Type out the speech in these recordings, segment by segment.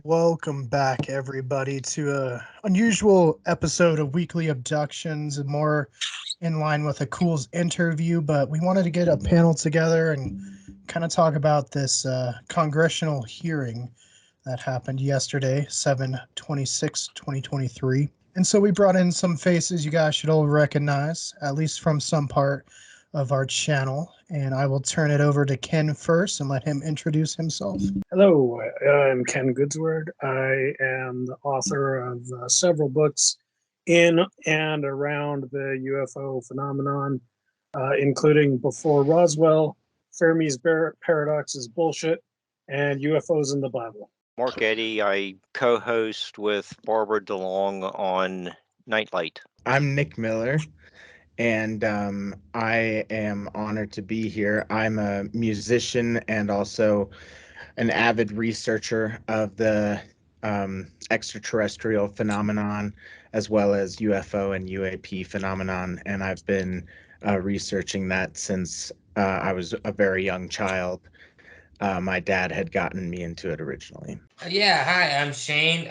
Welcome back, everybody, to a unusual episode of Weekly Abductions, more in line with a Cool's interview. But we wanted to get a panel together and kind of talk about this congressional hearing that happened yesterday, 7/26/2023. And so we brought in some faces you guys should all recognize, at least from some part of our channel. And I will turn it over to Ken first and let him introduce himself. Hello, I'm Ken Goudsward. I am the author of several books in and around the UFO phenomenon, including Before Roswell, Fermi's Paradox is Bullshit, and UFOs in the Bible. Mark Eddy, I co-host with Barbara DeLong on Nightlight. I'm Nick Miller, and I am honored to be here. I'm a musician and also an avid researcher of the extraterrestrial phenomenon, as well as UFO and UAP phenomenon, and I've been researching that since I was a very young child. My dad had gotten me into it originally. Yeah, hi, I'm Shane.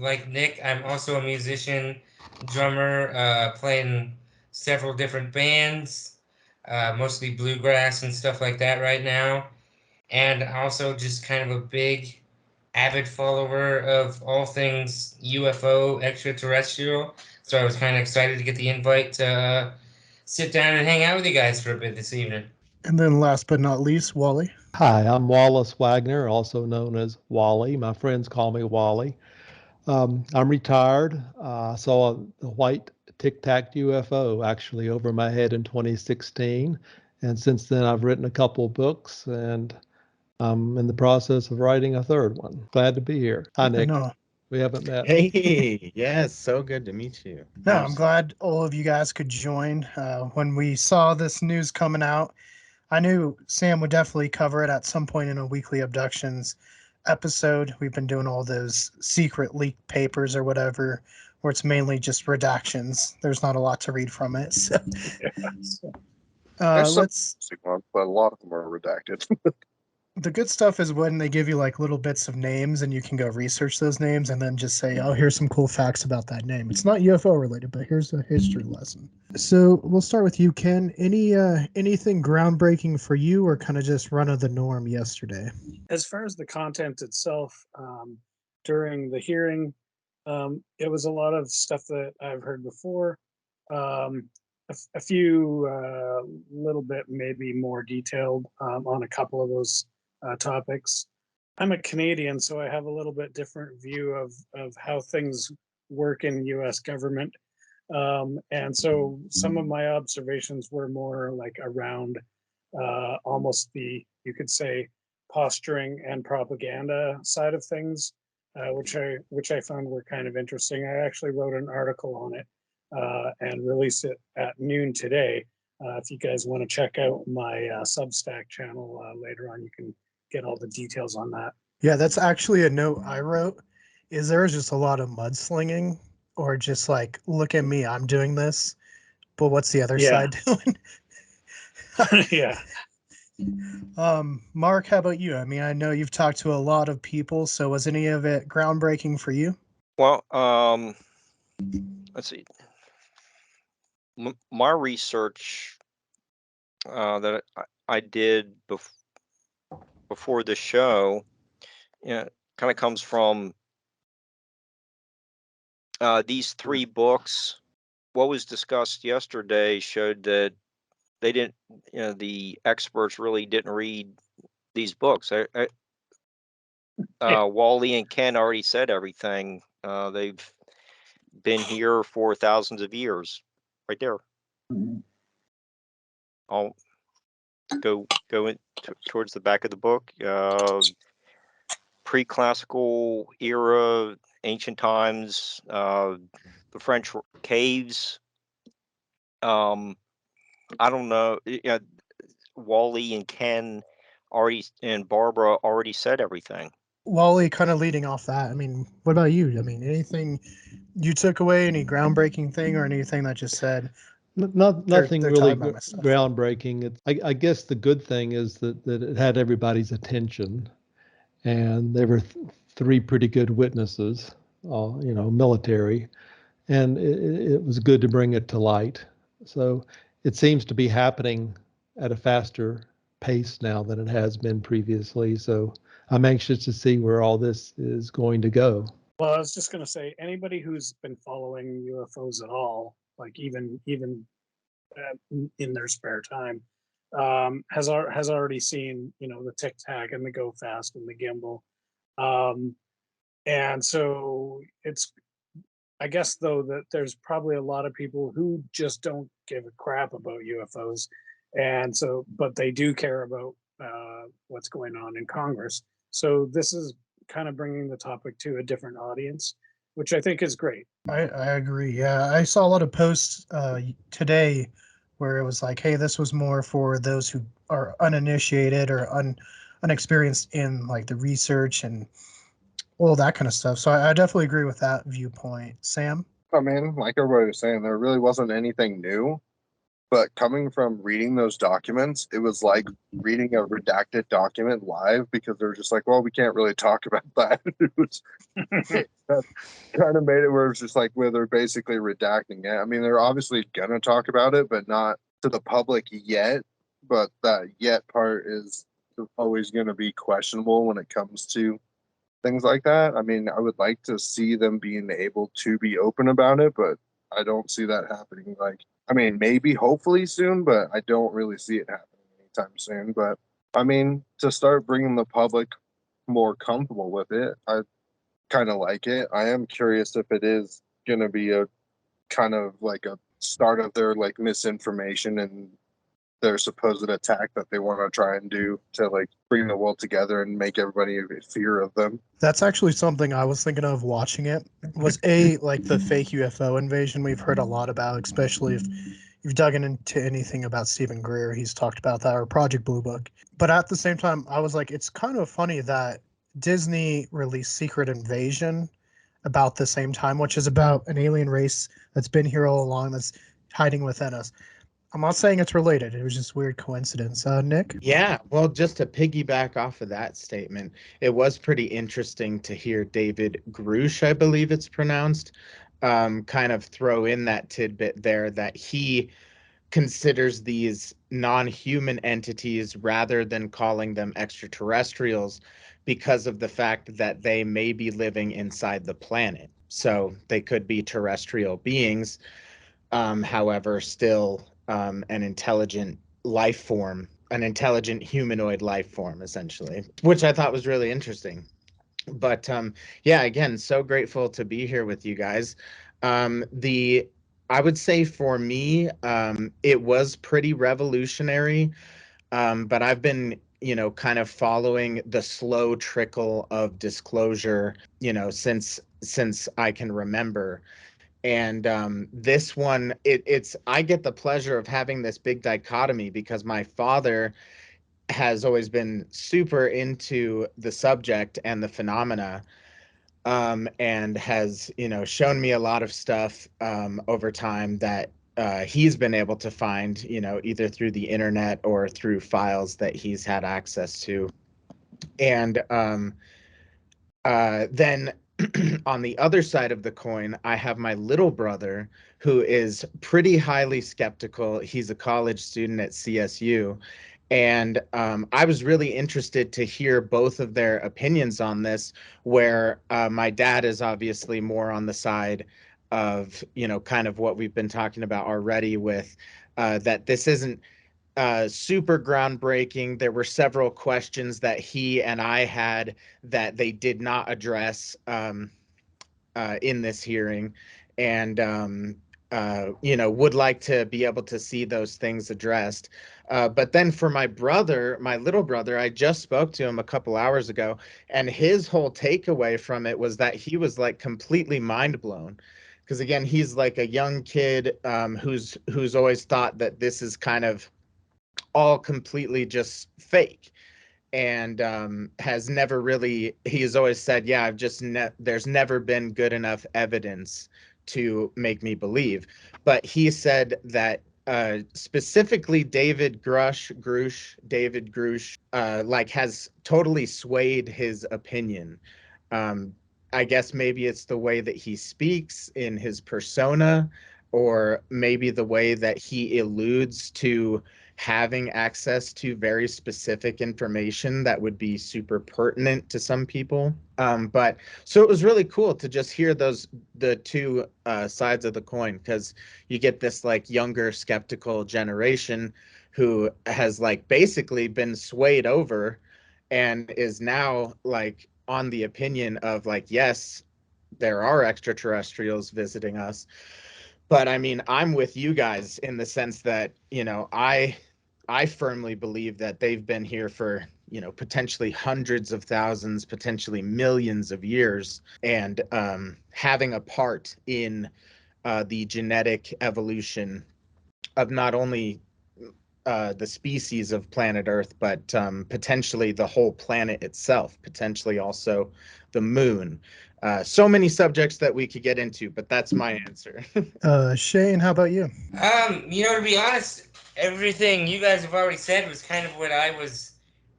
Like Nick, I'm also a musician, drummer, playing several different bands, mostly bluegrass and stuff like that right now. And also just kind of a big, avid follower of all things UFO, extraterrestrial. So I was kind of excited to get the invite to sit down and hang out with you guys for a bit this evening. And then last but not least, Wally. Hi, I'm Wallace Wagner, also known as Wally. My friends call me Wally. I'm retired. I saw a white Tic Tac UFO actually over my head in 2016. And since then, I've written a couple books, and I'm in the process of writing a third one. Glad to be here. Hi, Nick. No, We haven't met. Hey, yes, so good to meet you. no, I'm glad all of you guys could join. When we saw this news coming out, I knew Sam would definitely cover it at some point in a Weekly Abductions episode. We've been doing all those secret leaked papers or whatever, where it's mainly just redactions. There's not a lot to read from it. So, There's some let's. basic ones, but a lot of them are redacted. The good stuff is when they give you like little bits of names and you can go research those names and then just say, oh, here's some cool facts about that name. It's not UFO related, but here's a history lesson. So we'll start with you, Ken. Anything groundbreaking for you or kind of just run of the norm yesterday? As far as the content itself, during the hearing, it was a lot of stuff that I've heard before. A few little bit maybe more detailed on a couple of those topics. I'm a Canadian, so I have a little bit different view of how things work in US government. And so some of my observations were more like around almost the, you could say, posturing and propaganda side of things, which I found were kind of interesting. I actually wrote an article on it and released it at noon today. If you guys want to check out my Substack channel later on, you can get all the details on that. Yeah, that's actually a note I wrote. Is there was just a lot of mudslinging or just like, look at me, I'm doing this, but what's the other side doing? Yeah. Mark, how about you? I mean, I know you've talked to a lot of people, so was any of it groundbreaking for you? Well, let's see. My research that I did before the show, kind of comes from these three books. What was discussed yesterday showed that they didn't, the experts really didn't read these books. Wally and Ken already said everything. They've been here for thousands of years, right there. I'll go in towards the back of the book. Pre-classical era, ancient times, the French caves. I don't know. Wally and Ken and Barbara already said everything. Wally, kind of leading off that, I mean, what about you? I mean, anything you took away, any groundbreaking thing or anything that just said, Nothing they're really talking about my stuff. groundbreaking. I guess the good thing is that it had everybody's attention, and they were three pretty good witnesses, military, and it was good to bring it to light. So it seems to be happening at a faster pace now than it has been previously. So I'm anxious to see where all this is going to go. Well, I was just going to say, anybody who's been following UFOs at all, like even in their spare time, has already seen, the tic tac and the go fast and the gimbal, and so it's, I guess though, that there's probably a lot of people who just don't give a crap about UFOs, and so but they do care about what's going on in Congress. So this is kind of bringing the topic to a different audience, which I think is great. I agree. Yeah, I saw a lot of posts today where it was like, hey, this was more for those who are uninitiated or unexperienced in like the research and all that kind of stuff. So I definitely agree with that viewpoint. Sam? I mean, like everybody was saying, there really wasn't anything new. But coming from reading those documents, it was like reading a redacted document live, because they're just like, well, we can't really talk about that. It was that kind of made it where it's just like, where they're basically redacting it. I mean, they're obviously going to talk about it, but not to the public yet. But that yet part is always going to be questionable when it comes to things like that. I mean, I would like to see them being able to be open about it, but I don't see that happening. Like, I mean, maybe hopefully soon, but I don't really see it happening anytime soon. But I mean, to start bringing the public more comfortable with it, I kind of like it. I am curious if it is going to be a kind of like a start of their like misinformation and their supposed attack that they want to try and do to like bring the world together and make everybody fear of them. That's actually something I was thinking of watching it. Was like the fake UFO invasion we've heard a lot about, especially if you've dug into anything about Stephen Greer. He's talked about that, or Project Blue Book. But at the same time, I was like, it's kind of funny that Disney released Secret Invasion about the same time, which is about an alien race that's been here all along, that's hiding within us. I'm not saying it's related. It was just weird coincidence. Nick? Yeah, well, just to piggyback off of that statement, it was pretty interesting to hear David Grush, I believe it's pronounced, kind of throw in that tidbit there that he considers these non-human entities rather than calling them extraterrestrials because of the fact that they may be living inside the planet. So they could be terrestrial beings, however, still an intelligent life form, an intelligent humanoid life form, essentially, which I thought was really interesting. But yeah, again, so grateful to be here with you guys. I would say for me, it was pretty revolutionary, but I've been, kind of following the slow trickle of disclosure, since I can remember. And this one, it's I get the pleasure of having this big dichotomy because my father has always been super into the subject and the phenomena, and has, shown me a lot of stuff over time that he's been able to find, either through the internet or through files that he's had access to. And then on the other side of the coin, I have my little brother who is pretty highly skeptical. He's a college student at CSU. And I was really interested to hear both of their opinions on this, where my dad is obviously more on the side of, kind of what we've been talking about already with that this isn't super groundbreaking. There were several questions that he and I had that they did not address in this hearing, and would like to be able to see those things addressed. But then for my brother, my little brother, I just spoke to him a couple hours ago, and his whole takeaway from it was that he was like completely mind blown. Because again, he's like a young kid who's always thought that this is kind of all completely just fake, and has never really, he has always said, yeah, there's never been good enough evidence to make me believe. But he said that specifically David Grush, like has totally swayed his opinion I guess maybe it's the way that he speaks in his persona, or maybe the way that he alludes to having access to very specific information that would be super pertinent to some people. But so it was really cool to just hear the two sides of the coin, because you get this like younger skeptical generation who has like basically been swayed over and is now like on the opinion of like, yes, there are extraterrestrials visiting us. But I mean, I'm with you guys in the sense that, I firmly believe that they've been here for, potentially hundreds of thousands, potentially millions of years, and having a part in the genetic evolution of not only the species of planet Earth, but potentially the whole planet itself, potentially also the moon. So many subjects that we could get into, but that's my answer. Shane, how about you? To be honest, everything you guys have already said was kind of what I was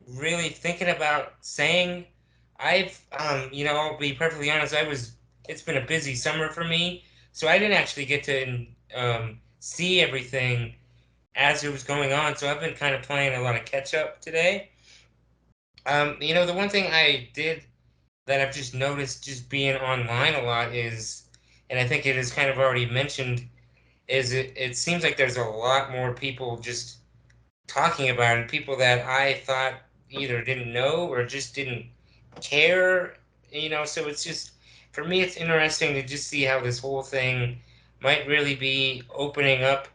really thinking about saying. I'll be perfectly honest, it's been a busy summer for me, so I didn't actually get to see everything as it was going on, so I've been kind of playing a lot of catch up today. The one thing I did that I've just noticed just being online a lot is, and I think it is kind of already mentioned, is it seems like there's a lot more people just talking about it, people that I thought either didn't know or just didn't care, so it's just, for me, it's interesting to just see how this whole thing might really be opening up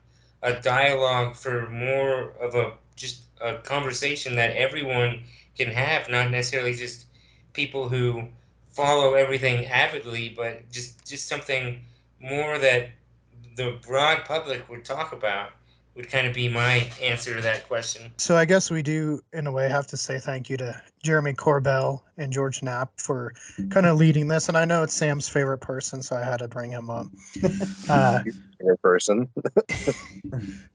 a dialogue for more of just a conversation that everyone can have, not necessarily just people who follow everything avidly, but just something more that the broad public would talk about, would kind of be my answer to that question. So I guess we do, in a way, have to say thank you to Jeremy Corbell and George Knapp for kind of leading this. And I know it's Sam's favorite person, so I had to bring him up. Favorite person.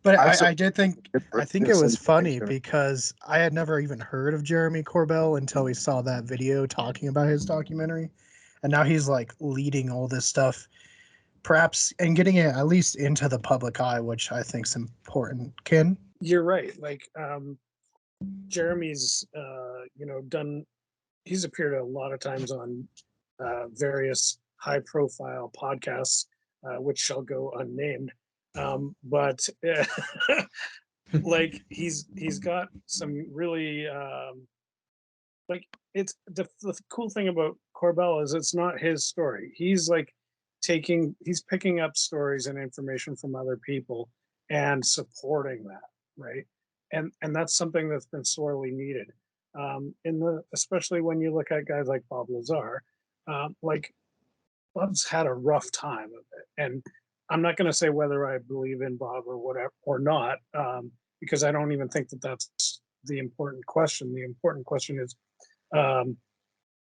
But I think it was funny because I had never even heard of Jeremy Corbell until we saw that video talking about his documentary. And now he's like leading all this stuff, perhaps, and getting it at least into the public eye, which I think is important. Ken? You're right. Like, Jeremy's, he's appeared a lot of times on various high profile podcasts, which shall go unnamed. But like he's got some really like, it's the cool thing about Corbell is it's not his story. He's like he's picking up stories and information from other people and supporting that, right? And that's something that's been sorely needed. Especially when you look at guys like Bob Lazar, like Bob's had a rough time of it. And I'm not going to say whether I believe in Bob or whatever or not, because I don't even think that that's the important question. The important question is,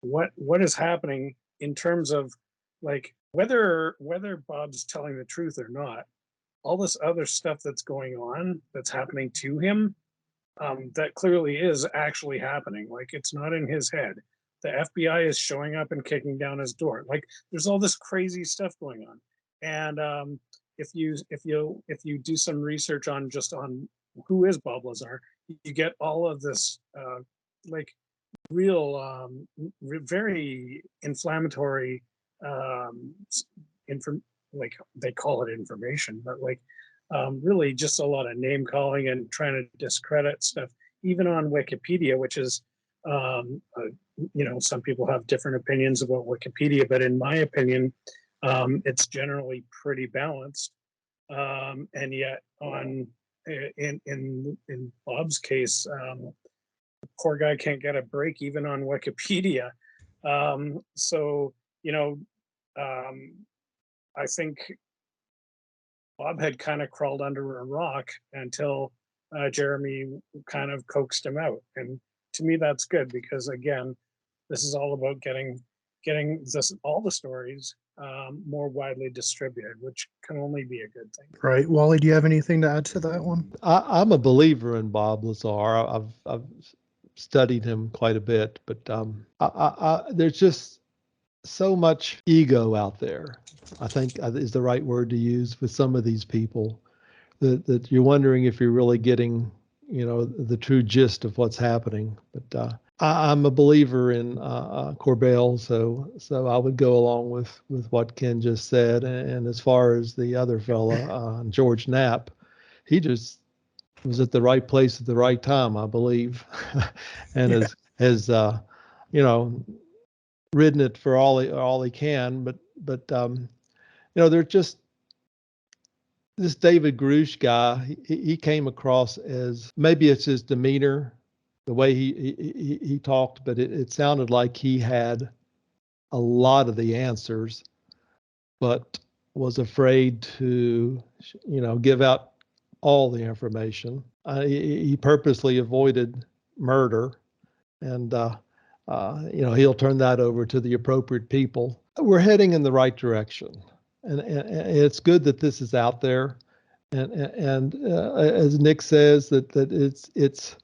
what is happening in terms of like whether Bob's telling the truth or not. All this other stuff that's going on, that's happening to him, that clearly is actually happening. Like, it's not in his head. The FBI is showing up and kicking down his door. Like, there's all this crazy stuff going on. And if you do some research on who is Bob Lazar, you get all of this like real very inflammatory like they call it information, but like really just a lot of name calling and trying to discredit stuff, even on Wikipedia, which is some people have different opinions about Wikipedia, but in my opinion, it's generally pretty balanced. And yet in Bob's case, the poor guy can't get a break even on Wikipedia. I think Bob had kind of crawled under a rock until Jeremy kind of coaxed him out. And to me, that's good, because again, this is all about getting all the stories more widely distributed, which can only be a good thing. Right. Wally, do you have anything to add to that one? I'm a believer in Bob Lazar. I've studied him quite a bit, but there's just so much ego out there, I think is the right word to use with some of these people, that you're wondering if you're really getting, the true gist of what's happening. But I'm a believer in Corbell, so I would go along with what Ken just said. And as far as the other fella, George Knapp, he just was at the right place at the right time, I believe, and Yeah. has ridden it for all he can. But they're just, this David Grush guy, he came across as, maybe it's his demeanor, the way he talked, but it sounded like he had a lot of the answers, but was afraid to, give out all the information. He purposely avoided murder, and he'll turn that over to the appropriate people. We're heading in the right direction, and it's good that this is out there. And as Nick says, that it's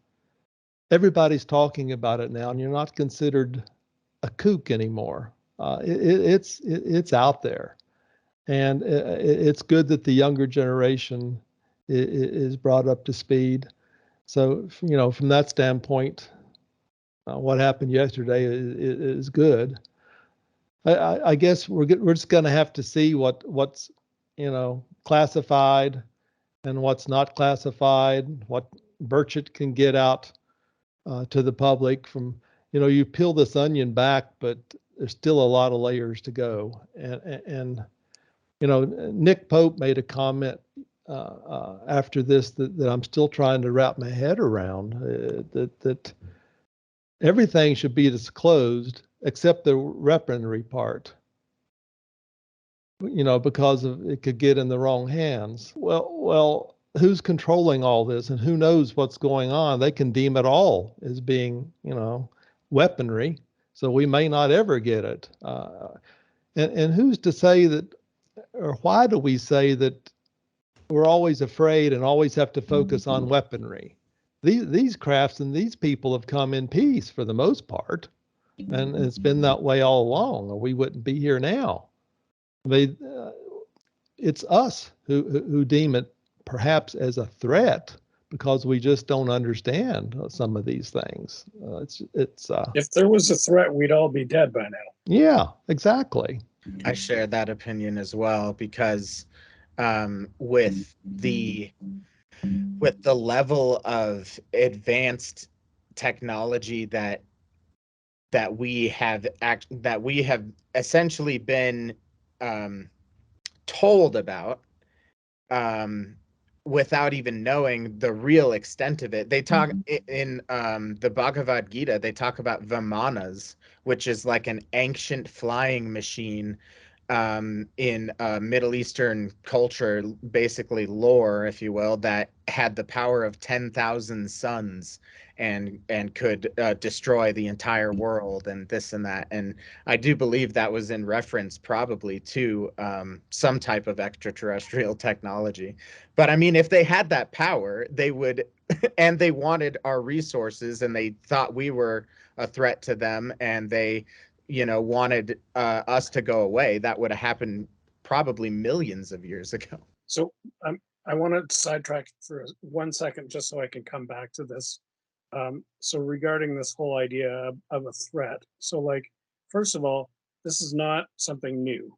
everybody's talking about it now, and you're not considered a kook anymore. It's out there, and it's good that the younger generation is brought up to speed. So from that standpoint, what happened yesterday is good. I guess we're just going to have to see what's classified and what's not classified, what Burchett can get out to the public from, you peel this onion back, but there's still a lot of layers to go. And Nick Pope made a comment after this that I'm still trying to wrap my head around, that everything should be disclosed except the weaponry part, because it could get in the wrong hands. Well, who's controlling all this, and who knows what's going on? They can deem it all as being, weaponry, so we may not ever get it. And who's to say that, or why do we say that we're always afraid and always have to focus on weaponry? These crafts and these people have come in peace for the most part, and it's been that way all along, or we wouldn't be here now. I mean, it's us who deem it perhaps as a threat because we just don't understand some of these things. If there was a threat, we'd all be dead by now. Yeah, exactly. I share that opinion as well, because with the level of advanced technology that we have essentially been told about, without even knowing the real extent of it. They talk in the Bhagavad Gita, they talk about Vimanas, which is like an ancient flying machine in Middle Eastern culture, basically lore, if you will, that had the power of 10,000 suns and could destroy the entire world and this and that. And I do believe that was in reference probably to some type of extraterrestrial technology. But I mean, if they had that power, they would, and they wanted our resources, and they thought we were a threat to them, and they wanted us to go away, that would have happened probably millions of years ago. So I want to sidetrack for 1 second just so I can come back to this. So regarding this whole idea of a threat, so like, first of all, this is not something new.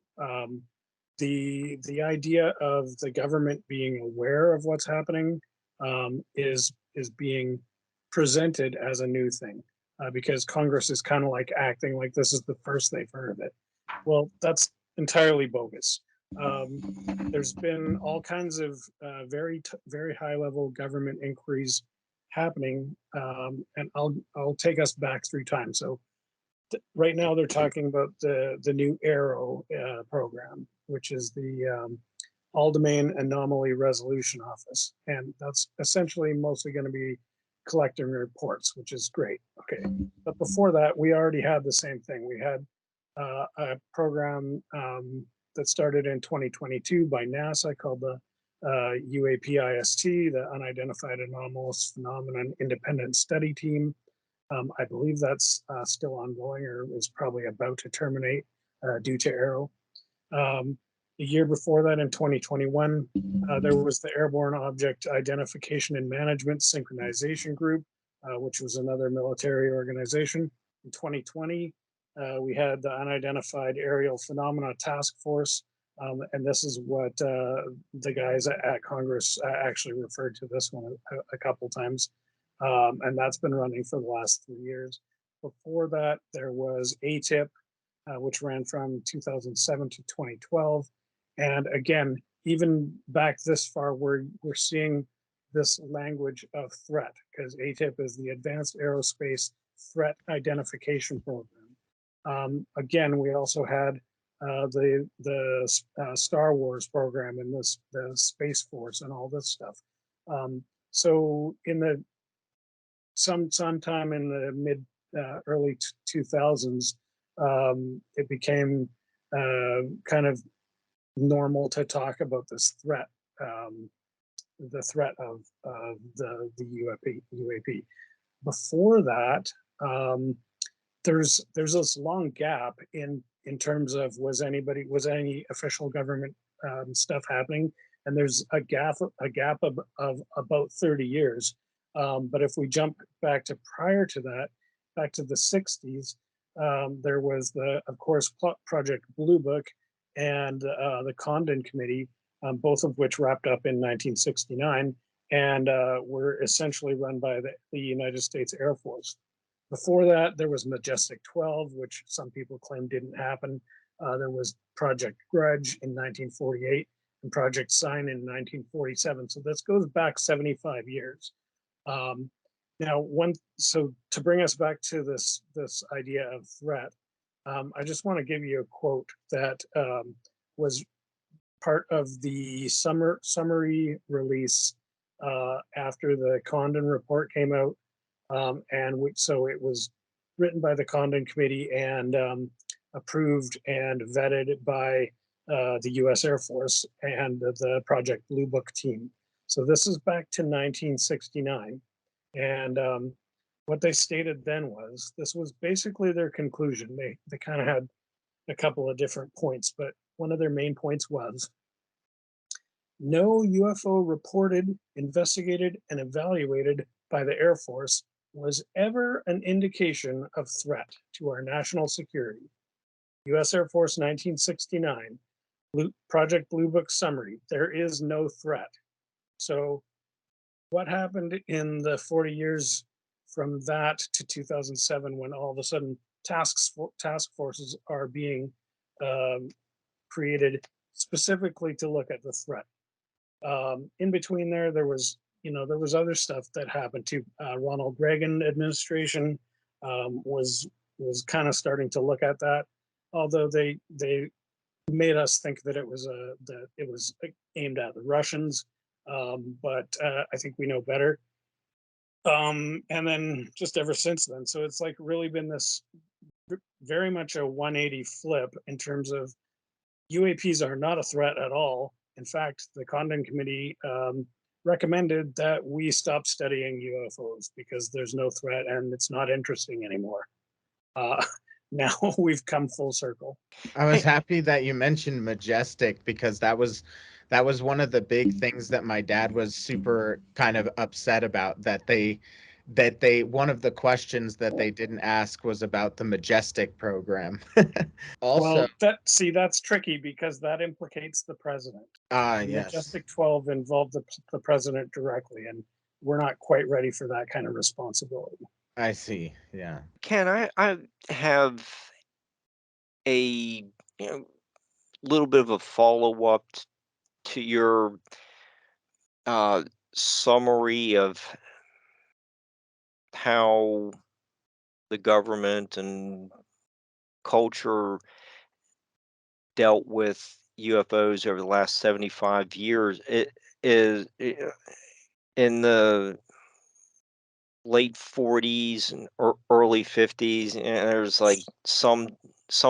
The idea of the government being aware of what's happening is being presented as a new thing. Because Congress is kind of like acting like this is the first they've heard of it. Well, that's entirely bogus. There's been all kinds of very high level government inquiries happening, and I'll take us back through time. So right now they're talking about the new ARROW program, which is the All Domain Anomaly Resolution Office, and that's essentially mostly going to be collecting reports, which is great. Okay, but before that, we already had the same thing. We had a program that started in 2022 by NASA called the UAPIST, the Unidentified Anomalous Phenomenon Independent Study Team. I believe that's still ongoing, or is probably about to terminate. due to Arrow. The year before that, in 2021, there was the Airborne Object Identification and Management Synchronization Group, which was another military organization. In 2020, we had the Unidentified Aerial Phenomena Task Force, and this is what the guys at Congress actually referred to this one a couple times, and that's been running for the last 3 years. Before that, there was ATIP, which ran from 2007 to 2012. And again, even back this far, we're seeing this language of threat, because ATIP is the Advanced Aerospace Threat Identification Program. Again, we also had the Star Wars program and the Space Force and all this stuff. So in the sometime in the mid early 2000s, it became kind of normal to talk about this threat, the threat of the UAP. Before that, there's this long gap in terms of was any official government stuff happening, and there's a gap of about 30 years. But if we jump back to prior to that, back to the 60s, there was of course, Project Blue Book and the Condon Committee, both of which wrapped up in 1969 and were essentially run by the United States Air Force. Before that, there was Majestic 12, which some people claim didn't happen. There was Project Grudge in 1948 and Project Sign in 1947. So this goes back 75 years. Now, so to bring us back to this idea of threat, I just want to give you a quote that was part of the summary release after the Condon report came out. So it was written by the Condon Committee and approved and vetted by the US Air Force and the Project Blue Book team. So this is back to 1969. And what they stated then was, this was basically their conclusion. They kind of had a couple of different points, but one of their main points was, no UFO reported, investigated, and evaluated by the Air Force was ever an indication of threat to our national security. US Air Force 1969, Project Blue Book summary, there is no threat. So what happened in the 40 years from that to 2007, when all of a sudden task forces are being created specifically to look at the threat? In between there was other stuff that happened too. Ronald Reagan administration was kind of starting to look at that, although they made us think that it was aimed at the Russians, but I think we know better. And then just ever since then, so it's like really been this very much a 180 flip in terms of UAPs are not a threat at all. In fact, the Condon Committee recommended that we stop studying UFOs because there's no threat and it's not interesting anymore. Now we've come full circle. I was happy that you mentioned Majestic, because that was one of the big things that my dad was super kind of upset about, that one of the questions that they didn't ask was about the Majestic program. Also, well, that's tricky because that implicates the president. Yes. Majestic 12 involved the president directly, and we're not quite ready for that kind of responsibility. I see. Yeah. Ken, I have a little bit of a follow-up to your summary of how the government and culture dealt with UFOs over the last 75 years. It is in the late 40s and early 50s, and there's like some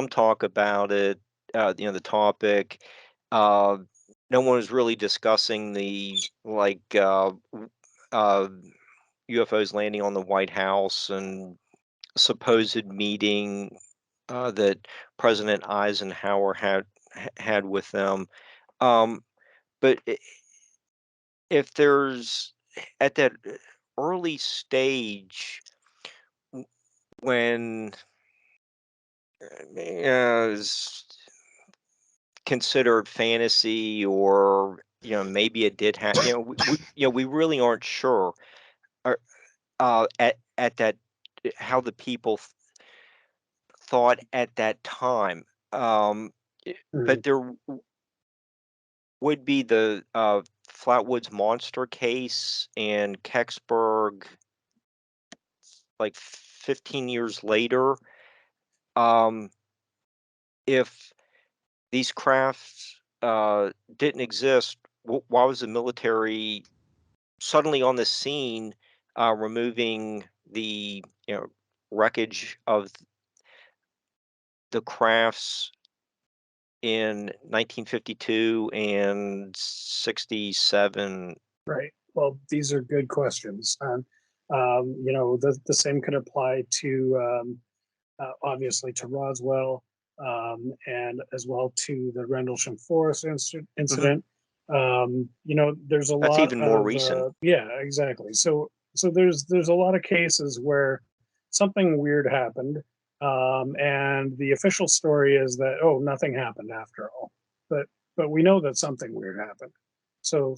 talk about it, the topic. No one was really discussing the UFOs landing on the White House and supposed meeting that President Eisenhower had with them. But if there's at that early stage when it's considered fantasy, or maybe it did happen, we really aren't sure at that how the people thought at that time. But there would be the Flatwoods Monster case and Kecksburg, like 15 years later. If these crafts didn't exist, why was the military suddenly on the scene, removing the wreckage of the crafts in 1952 and 67? Right. Well, these are good questions. The same could apply to obviously to Roswell, and as well to the Rendlesham Forest incident. There's a That's lot even more of recent. yeah, exactly. So there's a lot of cases where something weird happened, and the official story is that, oh, nothing happened after all, but we know that something weird happened. So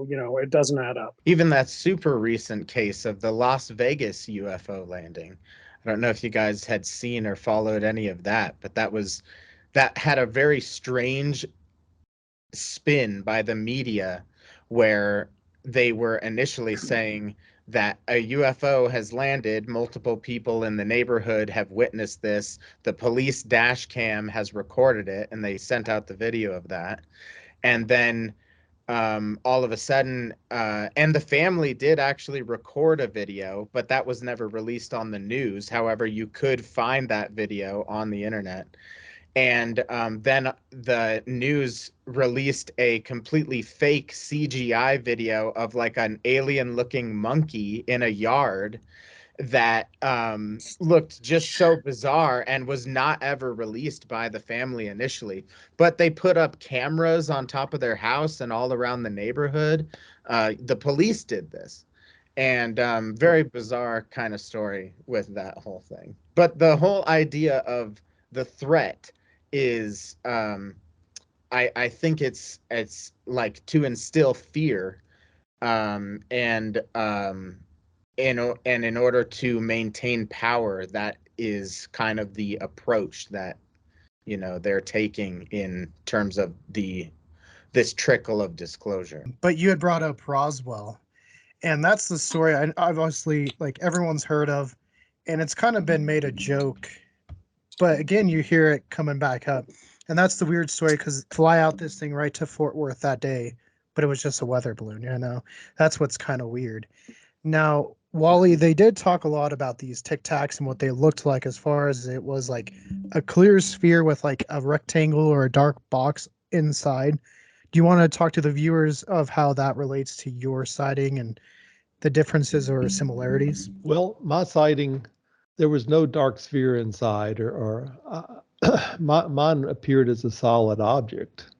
it doesn't add up. Even that super recent case of the Las Vegas UFO landing. I don't know if you guys had seen or followed any of that, but that had a very strange spin by the media, where they were initially saying that a UFO has landed, multiple people in the neighborhood have witnessed this, the police dash cam has recorded it, and they sent out the video of that. And then all of a sudden, and the family did actually record a video, but that was never released on the news. However, you could find that video on the internet. And then the news released a completely fake CGI video of like an alien-looking monkey in a yard that looked just so bizarre and was not ever released by the family initially. But they put up cameras on top of their house and all around the neighborhood. The police did this. And very bizarre kind of story with that whole thing. But the whole idea of the threat is, I think it's like to instill fear, and in order to maintain power. That is kind of the approach that they're taking in terms of this trickle of disclosure. But you had brought up Roswell, and that's the story I obviously, like, everyone's heard of, and it's kind of been made a joke. But again, you hear it coming back up, and that's the weird story, because fly out this thing right to Fort Worth that day, but it was just a weather balloon. That's what's kind of weird. Now, Wally, they did talk a lot about these Tic Tacs and what they looked like, as far as it was like a clear sphere with like a rectangle or a dark box inside. Do you want to talk to the viewers of how that relates to your sighting and the differences or similarities? Well, my sighting, there was no dark sphere inside, or mine appeared as a solid object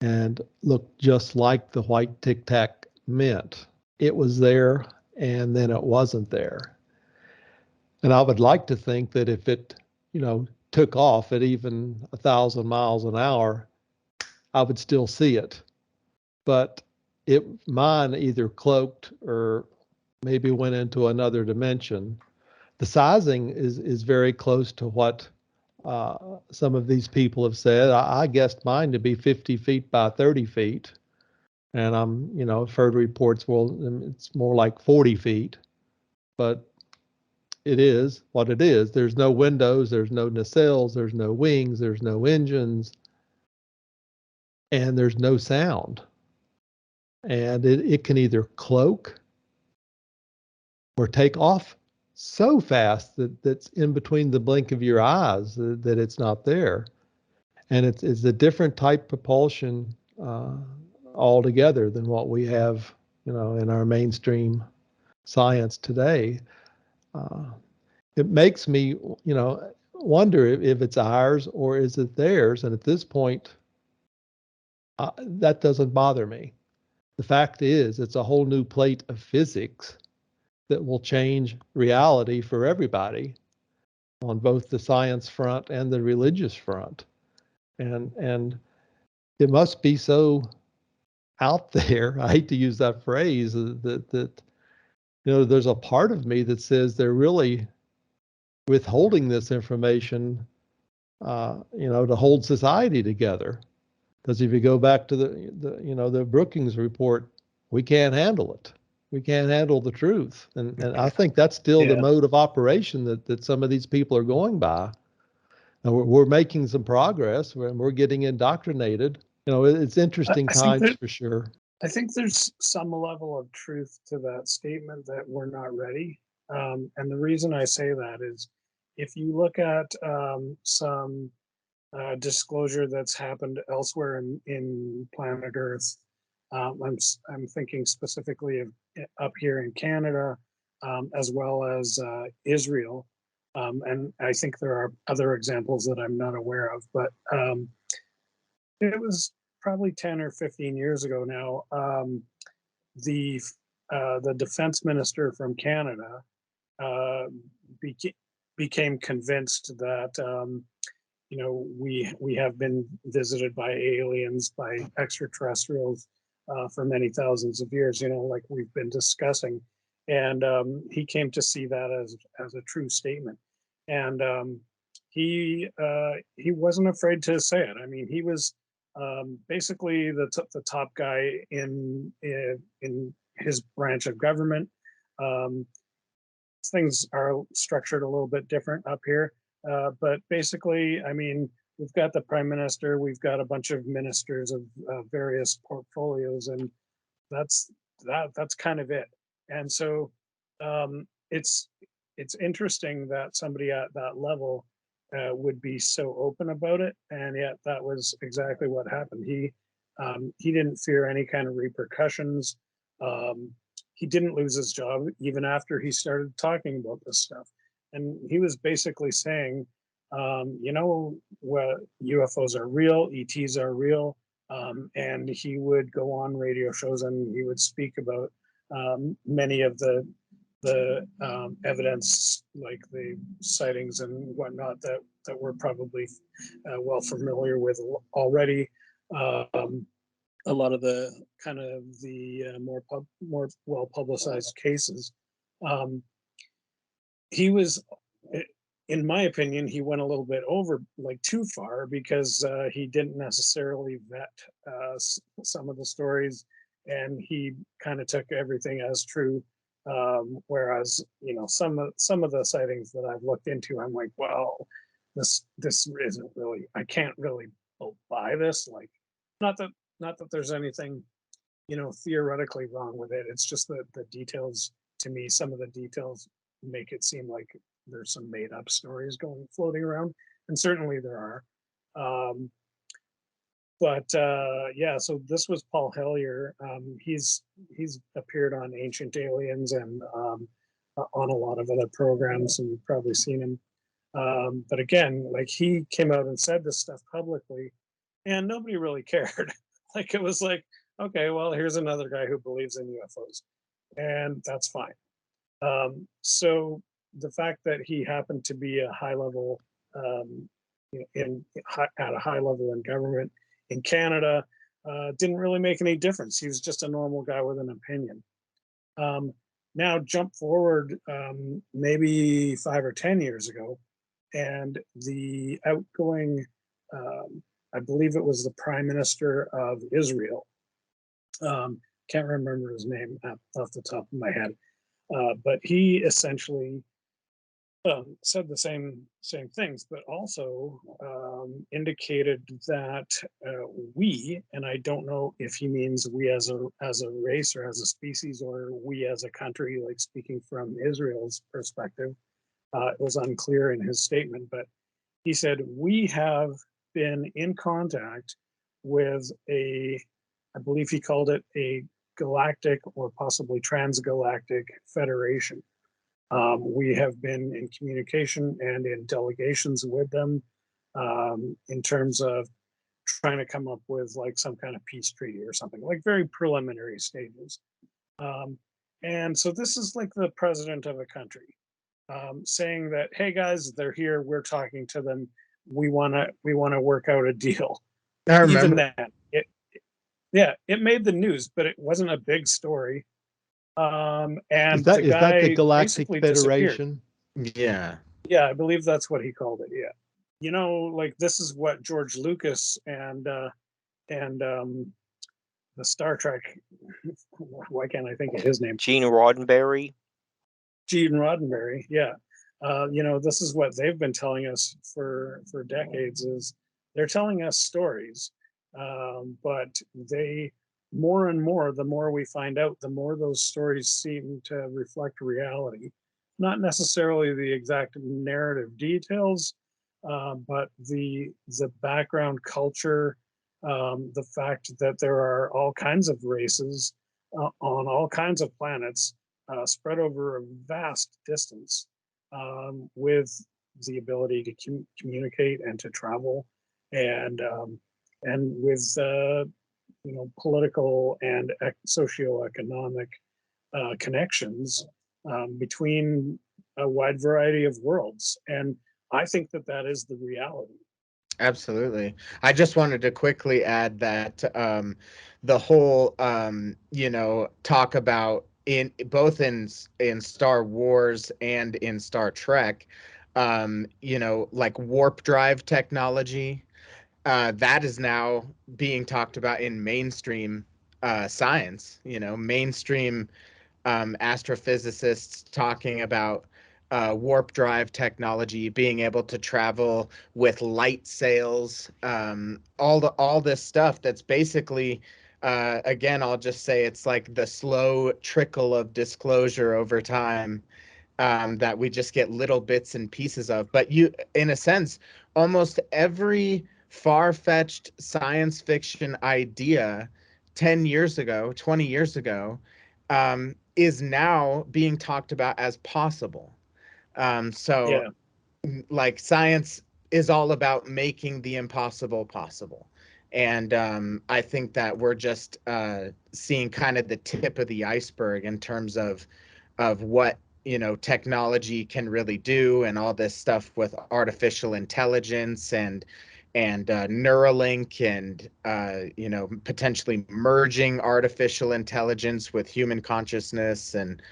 and looked just like the white Tic Tac meant. It was there, and then it wasn't there. And I would like to think that if it, took off at even 1,000 miles an hour, I would still see it. But mine either cloaked or maybe went into another dimension. The sizing is very close to what some of these people have said. I guessed mine to be 50 feet by 30 feet. And I've heard reports, well, it's more like 40 feet. But it is what it is. There's no windows, there's no nacelles, there's no wings, there's no engines, and there's no sound. And it can either cloak or take off so fast that's in between the blink of your eyes that it's not there. And it's a different type propulsion altogether than what we have, in our mainstream science today. It makes me, wonder if it's ours or is it theirs. And at this point, that doesn't bother me. The fact is, it's a whole new plate of physics that will change reality for everybody on both the science front and the religious front. And it must be so out there. I hate to use that phrase, that there's a part of me that says they're really withholding this information, to hold society together. Because if you go back to the Brookings report, we can't handle it. We can't handle the truth. And I think that's still the mode of operation that some of these people are going by. And we're making some progress, and we're getting indoctrinated. It's interesting times for sure. I think there's some level of truth to that statement that we're not ready. And the reason I say that is if you look at some disclosure that's happened elsewhere in planet Earth, I'm thinking specifically of up here in Canada, as well as Israel. And I think there are other examples that I'm not aware of, but it was probably 10 or 15 years ago now. The defense minister from Canada became convinced that we have been visited by aliens, by extraterrestrials for many thousands of years. Like we've been discussing, and he came to see that as a true statement. And he wasn't afraid to say it. I mean, he was basically the top guy in his branch of government. Things are structured a little bit different up here, but basically, I mean, we've got the prime minister, we've got a bunch of ministers of various portfolios, and that's kind of it. And so it's interesting that somebody at that level would be so open about it, and yet that was exactly what happened. He didn't fear any kind of repercussions. He didn't lose his job even after he started talking about this stuff, and he was basically saying, what UFOs are real, ETs are real, and he would go on radio shows and he would speak about many of the evidence, like the sightings and whatnot, that we're probably well familiar with already. A lot of the kind of the more well publicized cases. He was, in my opinion, he went a little bit over, like too far, because he didn't necessarily vet some of the stories, and he kind of took everything as true. Whereas, some of the sightings that I've looked into, I'm like, well, this isn't really, I can't really buy this. Like, not that there's anything, theoretically wrong with it. It's just that the details, to me, some of the details make it seem like there's some made up stories floating around, and certainly there are. So this was Paul Hellyer. He's appeared on Ancient Aliens and on a lot of other programs, and you've probably seen him. But again, like, he came out and said this stuff publicly, and nobody really cared. Like, it was like, okay, well, here's another guy who believes in UFOs, and that's fine. So the fact that he happened to be a high level at a high level in government in Canada didn't really make any difference. He was just a normal guy with an opinion. Now jump forward maybe 5 or 10 years ago, and the outgoing, I believe it was the Prime Minister of Israel. Can't remember his name off the top of my head, but he essentially said the same things, but also indicated that we, and I don't know if he means we as a race or as a species, or we as a country, like speaking from Israel's perspective. It was unclear in his statement, but he said, we have been in contact with I believe he called it a galactic or possibly transgalactic federation. We have been in communication and in delegations with them in terms of trying to come up with like some kind of peace treaty or something, like very preliminary stages. And so this is like the president of a country saying that, hey guys, they're here, we're talking to them, we wanna work out a deal. I Even remember. then, yeah, it made the news, but it wasn't a big story. And the Is that the guy Galactic basically disappeared. Federation? Yeah. Yeah, I believe that's what he called it. Yeah, you know, like this is what George Lucas and the Star Trek. Why can't I think of his name? Gene Roddenberry. Gene Roddenberry. Yeah, you know, this is what they've been telling us for decades. Is they're telling us stories, but they more and more, the more we find out, the more those stories seem to reflect reality. Not necessarily the exact narrative details, but the background culture, the fact that there are all kinds of races on all kinds of planets spread over a vast distance with the ability to communicate and to travel and with you know, political and socioeconomic connections between a wide variety of worlds. And I think that that is the reality. Absolutely. I just wanted to quickly add that the whole talk about in both in Star Wars and in Star Trek, like warp drive technology, that is now being talked about in mainstream science. Mainstream astrophysicists talking about warp drive technology, being able to travel with light sails, all this stuff that's basically, again, I'll just say it's like the slow trickle of disclosure over time, that we just get little bits and pieces of. But in a sense, almost every far-fetched science fiction idea 10 years ago, 20 years ago, is now being talked about as possible. So Yeah, like science is all about making the impossible possible. And I think that we're just seeing kind of the tip of the iceberg in terms of what technology can really do, and all this stuff with artificial intelligence and Neuralink, and potentially merging artificial intelligence with human consciousness, and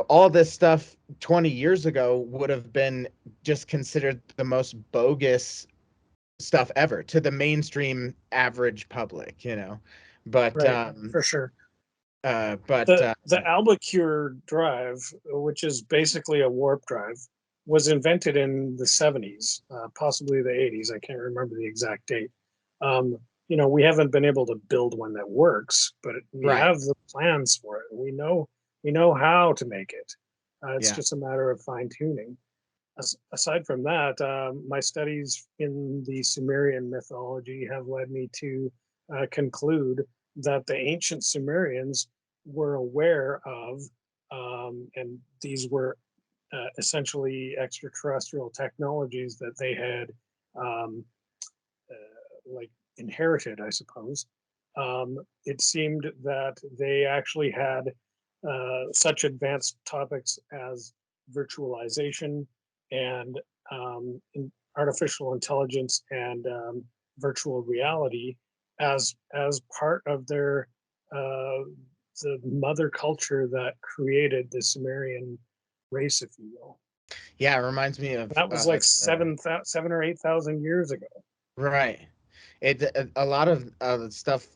all this stuff 20 years ago would have been just considered the most bogus stuff ever to the mainstream average public, but right, for sure. but The Albacure drive, which is basically a warp drive, was invented in the 70s, possibly the 80s. I can't remember the exact date. You know, we haven't been able to build one that works, but we right, have the plans for it. We know how to make it. It's yeah, just a matter of fine tuning. Aside from that, my studies in the Sumerian mythology have led me to conclude that the ancient Sumerians were aware of, and these were essentially extraterrestrial technologies that they had like inherited, I suppose. It seemed that they actually had such advanced topics as virtualization and artificial intelligence and virtual reality as part of their the mother culture that created the Sumerian race, if you will. yeah, it reminds me of That was like 7 or 8 thousand years ago. right. A lot of stuff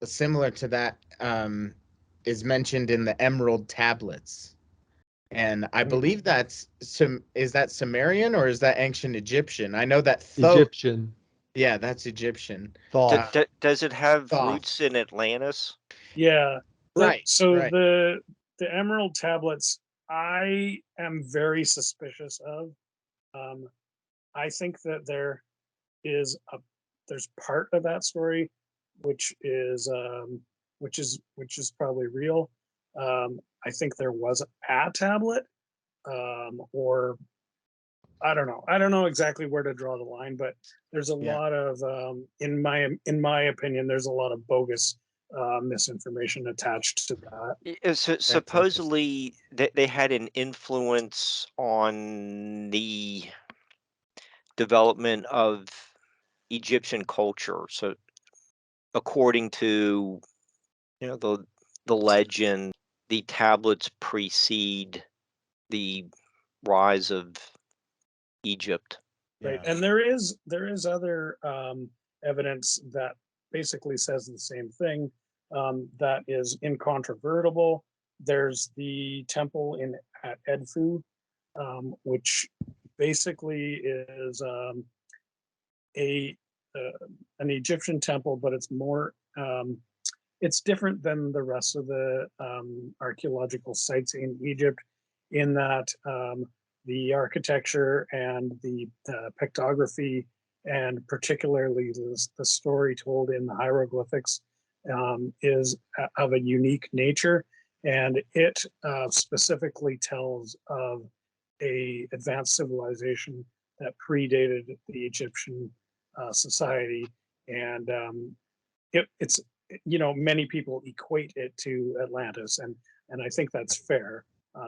similar to that is mentioned in the Emerald Tablets, and I Mhm. believe that's is that Sumerian or is that ancient Egyptian? I know that Egyptian yeah, that's Egyptian. Thoth. Does it have Thoth. roots in Atlantis? Yeah. Right, So right. the Emerald Tablets, I am very suspicious of. Um, I think that there's part of that story which is which is probably real. I think there was a tablet or I don't know. I don't know exactly where to draw the line, but there's a Yeah. lot of, in my opinion, there's a lot of bogus misinformation attached to that. Supposedly they had an influence on the development of Egyptian culture. So according to the legend, the tablets precede the rise of Egypt. Right, Yeah. and there is other evidence that basically says the same thing, that is incontrovertible. There's the temple at Edfu, which basically is a an Egyptian temple, but it's more it's different than the rest of the archaeological sites in Egypt, in that the architecture and the pictography, and particularly the story told in the hieroglyphics, is of a unique nature, and it specifically tells of a advanced civilization that predated the Egyptian society, and it's many people equate it to Atlantis, and I think that's fair.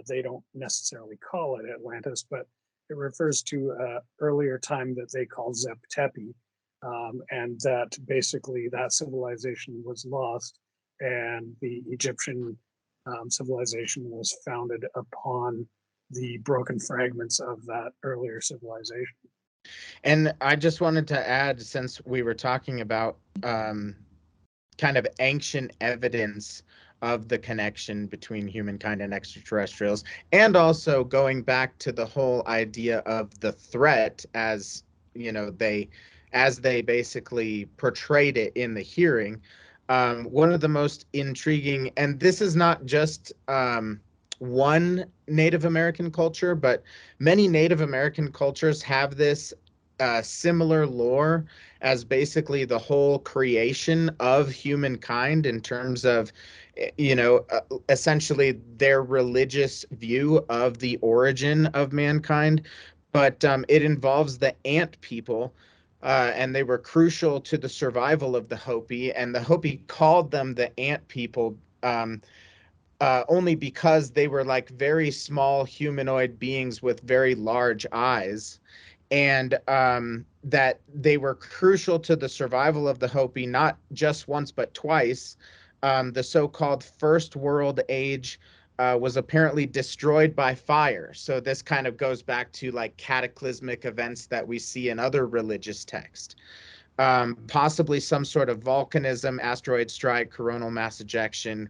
They don't necessarily call it Atlantis, but it refers to earlier time that they call Zep Tepi, and that basically that civilization was lost, and the Egyptian civilization was founded upon the broken fragments of that earlier civilization. And I just wanted to add, since we were talking about kind of ancient evidence of the connection between humankind and extraterrestrials, and also going back to the whole idea of the threat, as they basically portrayed it in the hearing. One of the most intriguing, and this is not just one Native American culture, but many Native American cultures have this similar lore as basically the whole creation of humankind, in terms of essentially their religious view of the origin of mankind. But it involves the ant people, and they were crucial to the survival of the Hopi, and the Hopi called them the ant people, only because they were like very small humanoid beings with very large eyes, and that they were crucial to the survival of the Hopi, not just once but twice. The so-called First World Age was apparently destroyed by fire. So this kind of goes back to like cataclysmic events that we see in other religious texts. Possibly some sort of volcanism, asteroid strike, coronal mass ejection.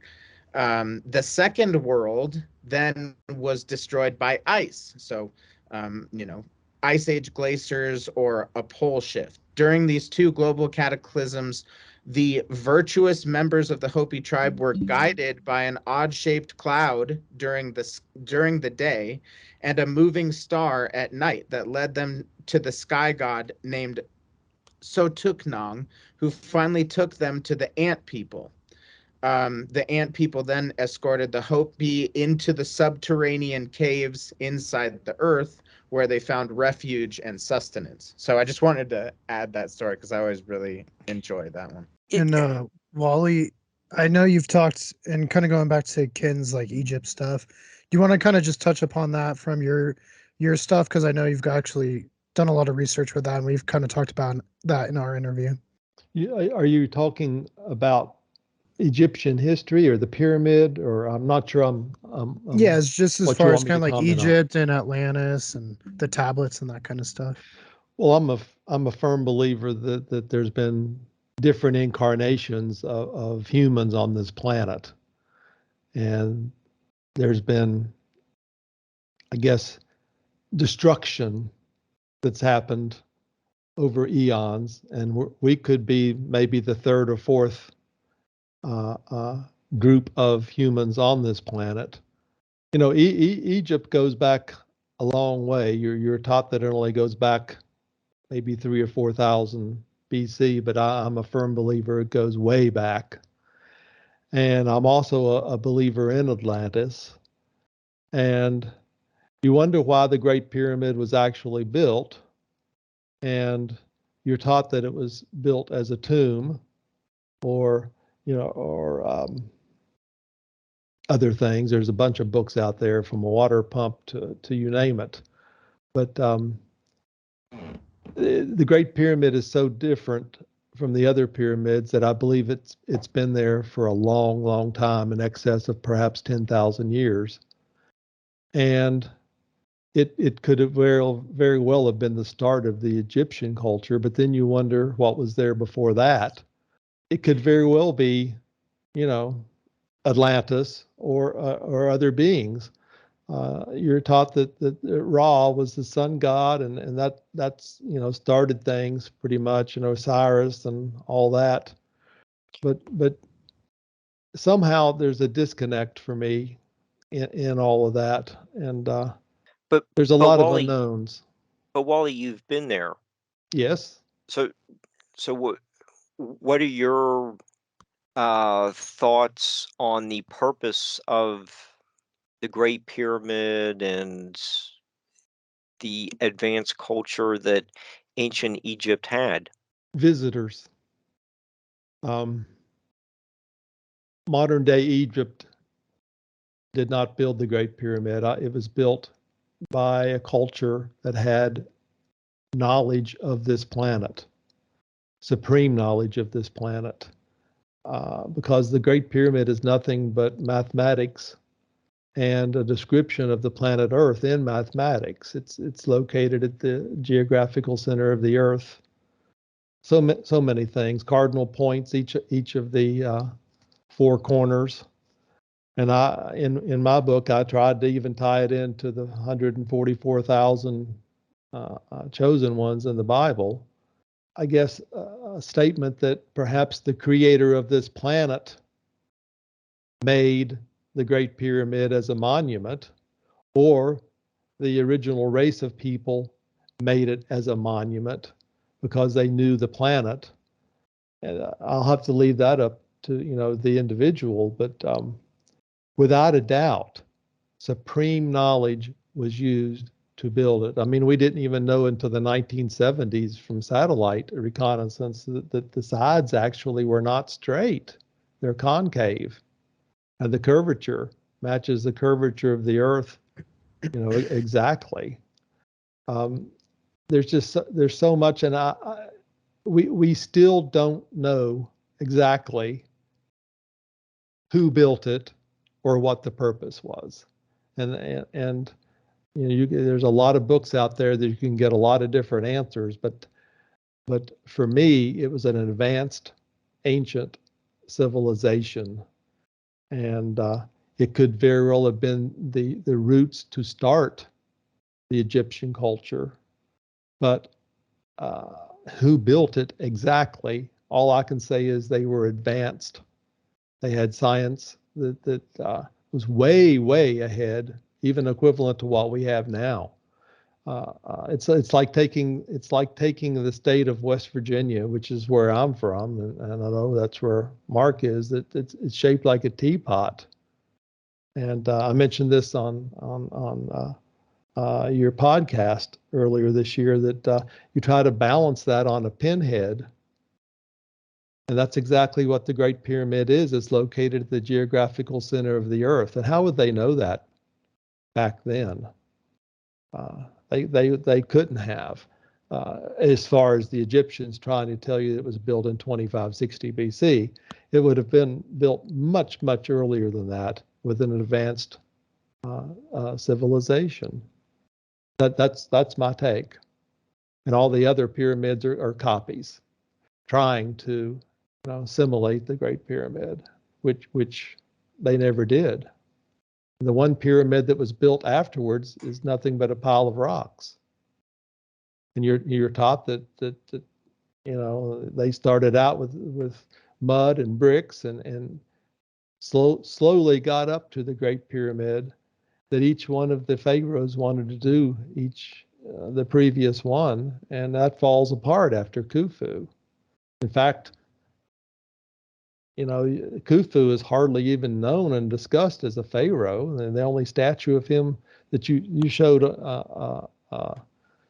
The second world then was destroyed by ice. So, ice age glaciers or a pole shift. During these two global cataclysms, the virtuous members of the Hopi tribe were guided by an odd-shaped cloud during the day, and a moving star at night that led them to the sky god named Sotuknong, who finally took them to the ant people. The ant people then escorted the Hopi into the subterranean caves inside the earth, where they found refuge and sustenance. So I just wanted to add that story because I always really enjoy that one. And Wally, I know you've talked, and kind of going back to Ken's like Egypt stuff. Do you want to kind of just touch upon that from your stuff? Because I know you've actually done a lot of research with that, and we've kind of talked about that in our interview. Are you talking about Egyptian history or the pyramid, or I'm not sure. Yeah, it's just as what you far want as me kind to of like comment on. Egypt and Atlantis and the tablets and that kind of stuff. Well, I'm a firm believer that there's been different incarnations of humans on this planet, and there's been, I guess, destruction that's happened over eons, and we could be maybe the third or fourth group of humans on this planet. Egypt goes back a long way. You're taught that it only goes back maybe 3 or 4,000 BC, but I'm a firm believer it goes way back. And I'm also a believer in Atlantis. And You wonder why the Great Pyramid was actually built, and you're taught that it was built as a tomb, or other things. There's a bunch of books out there, from a water pump to you name it. But the Great Pyramid is so different from the other pyramids that I believe it's been there for a long, long time, in excess of perhaps 10,000 years. And it could have very well have been the start of the Egyptian culture, but then you wonder what was there before that. It could very well be, Atlantis or other beings. You're taught that Ra was the sun god, and that's started things pretty much, Osiris and all that. But somehow there's a disconnect for me in all of that, and But there's a but lot of Wally, unknowns. but Wally, you've been there. Yes. So what are your thoughts on the purpose of the Great Pyramid and the advanced culture that ancient Egypt had? Visitors. Modern day Egypt did not build the Great Pyramid. It was built by a culture that had knowledge of this planet, supreme knowledge of this planet, because the Great Pyramid is nothing but mathematics and a description of the planet Earth in mathematics. It's located at the geographical center of the Earth. So many things, cardinal points, each of the four corners. And in my book, I tried to even tie it into the 144,000 chosen ones in the Bible. I guess a statement that perhaps the creator of this planet made the Great Pyramid as a monument, or the original race of people made it as a monument because they knew the planet. And I'll have to leave that up to the individual, but without a doubt, supreme knowledge was used to build it. I mean, we didn't even know until the 1970s from satellite reconnaissance that the sides actually were not straight. They're concave. And the curvature matches the curvature of the Earth, exactly. There's so much, and we still don't know exactly who built it or what the purpose was. And there's a lot of books out there that you can get a lot of different answers, but for me, it was an advanced ancient civilization, and it could very well have been the roots to start the Egyptian culture. But who built it exactly? All I can say is they were advanced. They had science that was way ahead, even equivalent to what we have now. It's like taking the state of West Virginia, which is where I'm from, and I know that's where Mark is. That it's shaped like a teapot. And I mentioned this on your podcast earlier this year, that you try to balance that on a pinhead. And that's exactly what the Great Pyramid is. It's located at the geographical center of the Earth. And how would they know that back then? They couldn't have. As far as the Egyptians trying to tell you it was built in 2560 BC, it would have been built much earlier than that, with an advanced civilization. That's my take. And all the other pyramids are copies, trying to assimilate the Great Pyramid, which they never did. The one pyramid that was built afterwards is nothing but a pile of rocks. And you're taught that they started out with mud and bricks, and slowly got up to the Great Pyramid, that each one of the pharaohs wanted to do the previous one, and that falls apart after Khufu. In fact, Khufu is hardly even known and discussed as a pharaoh, and the only statue of him that you showed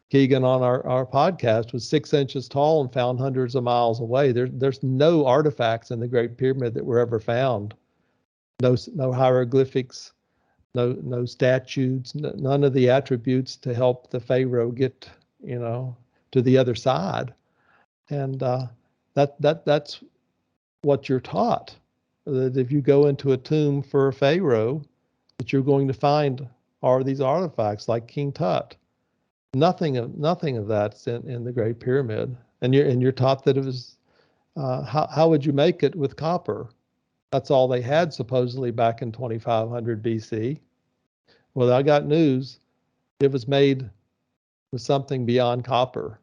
Keegan on our podcast was 6 inches tall and found hundreds of miles away. There's no artifacts in the Great Pyramid that were ever found. No hieroglyphics, no statues, none of the attributes to help the pharaoh get to the other side, and that's what you're taught, that if you go into a tomb for a pharaoh, that you're going to find are these artifacts like King Tut. Nothing of that's in the Great Pyramid, and you're taught that it was. How would you make it with copper? That's all they had supposedly back in 2500 BC. Well, I got news. It was made with something beyond copper.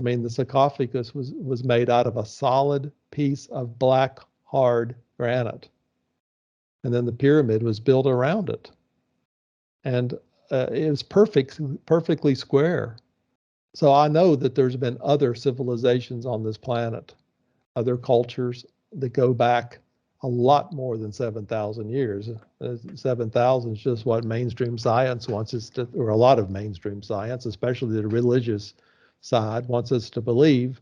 I mean, the sarcophagus was made out of a solid piece of black, hard granite. And then the pyramid was built around it. And it was perfectly square. So I know that there's been other civilizations on this planet, other cultures that go back a lot more than 7,000 years. 7,000 is just what mainstream science wants us to, or a lot of mainstream science, especially the religious side, wants us to believe.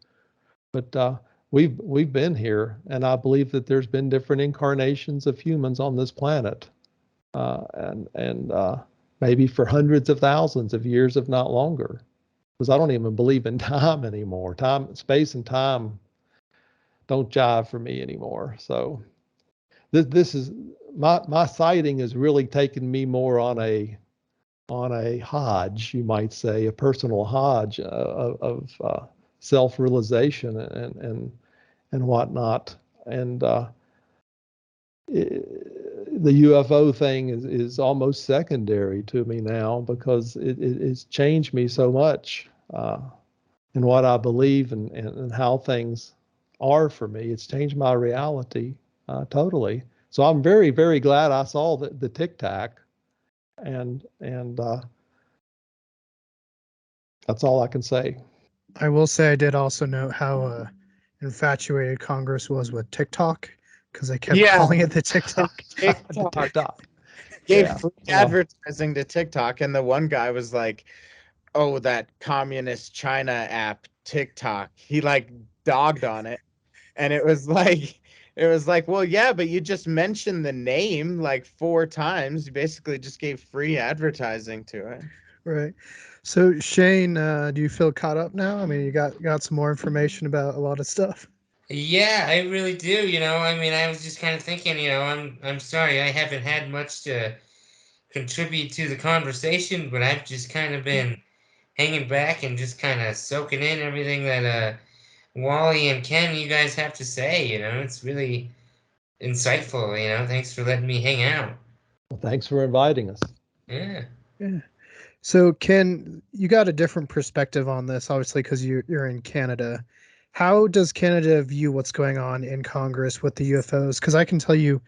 But we've been here, and I believe that there's been different incarnations of humans on this planet, and maybe for hundreds of thousands of years, if not longer. Because I don't even believe in time anymore. Space, and time don't jive for me anymore. So this is my sighting has really taken me more on a Hodge, you might say, a personal Hodge of self-realization and whatnot. And the UFO thing is almost secondary to me now, because it's changed me so much in what I believe and how things are for me. It's changed my reality totally. So I'm very, very glad I saw the Tic Tac, and that's all I can say. I will say I did also note how infatuated Congress was with TikTok, because they kept calling it the TikTok. TikTok. TikTok. Gave Yeah, free well, advertising to TikTok, and the one guy was like, "Oh, that communist China app, TikTok." He like dogged on it, and it was like, well, yeah, but you just mentioned the name like 4 times. You basically just gave free advertising to it. Right. So Shane, do you feel caught up now? I mean, you got some more information about a lot of stuff. Yeah, I really do. I mean, I was just kind of thinking, I'm sorry, I haven't had much to contribute to the conversation, but I've just kind of been hanging back and just kind of soaking in everything that Wally and Ken, you guys have to say. It's really insightful. Thanks for letting me hang out. well, thanks for inviting us. Yeah. Yeah. So Ken, you got a different perspective on this, obviously, because you're in Canada. How does Canada view what's going on in Congress with the UFOs? Because I can tell you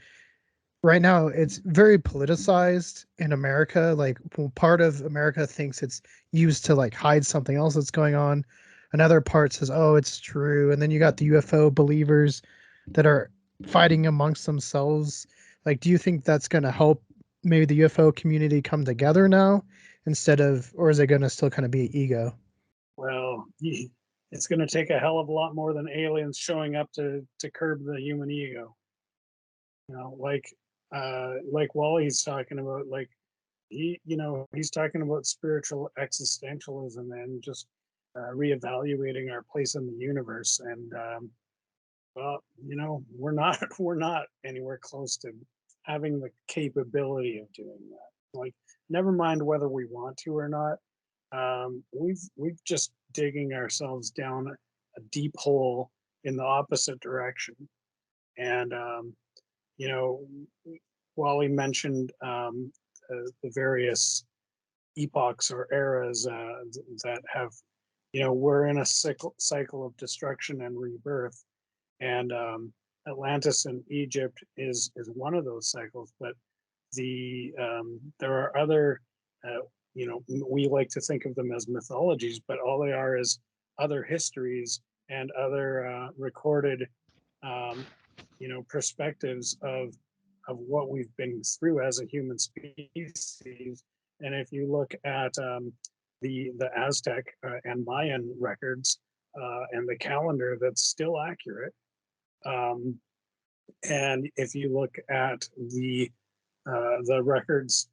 right now, it's very politicized in America. Like, part of America thinks it's used to like hide something else that's going on. Another part says, "Oh, it's true." And then you got the UFO believers that are fighting amongst themselves. Like, do you think that's going to help maybe the UFO community come together now, instead of, or is it going to still kind of be ego? Well, it's going to take a hell of a lot more than aliens showing up to curb the human ego. Like Wally's talking about, like he's talking about spiritual existentialism and just reevaluating our place in the universe. And well, we're not we're not anywhere close to having the capability of doing that. Like, never mind whether we want to or not. We've just digging ourselves down a deep hole in the opposite direction. And you know, Wally mentioned the various epochs or eras that have, we're in a cycle of destruction and rebirth, and Atlantis and Egypt is one of those cycles. But there are other, we like to think of them as mythologies, but all they are is other histories and other recorded, perspectives of what we've been through as a human species. And if you look at the Aztec and Mayan records and the calendar, that's still accurate. And if you look at the records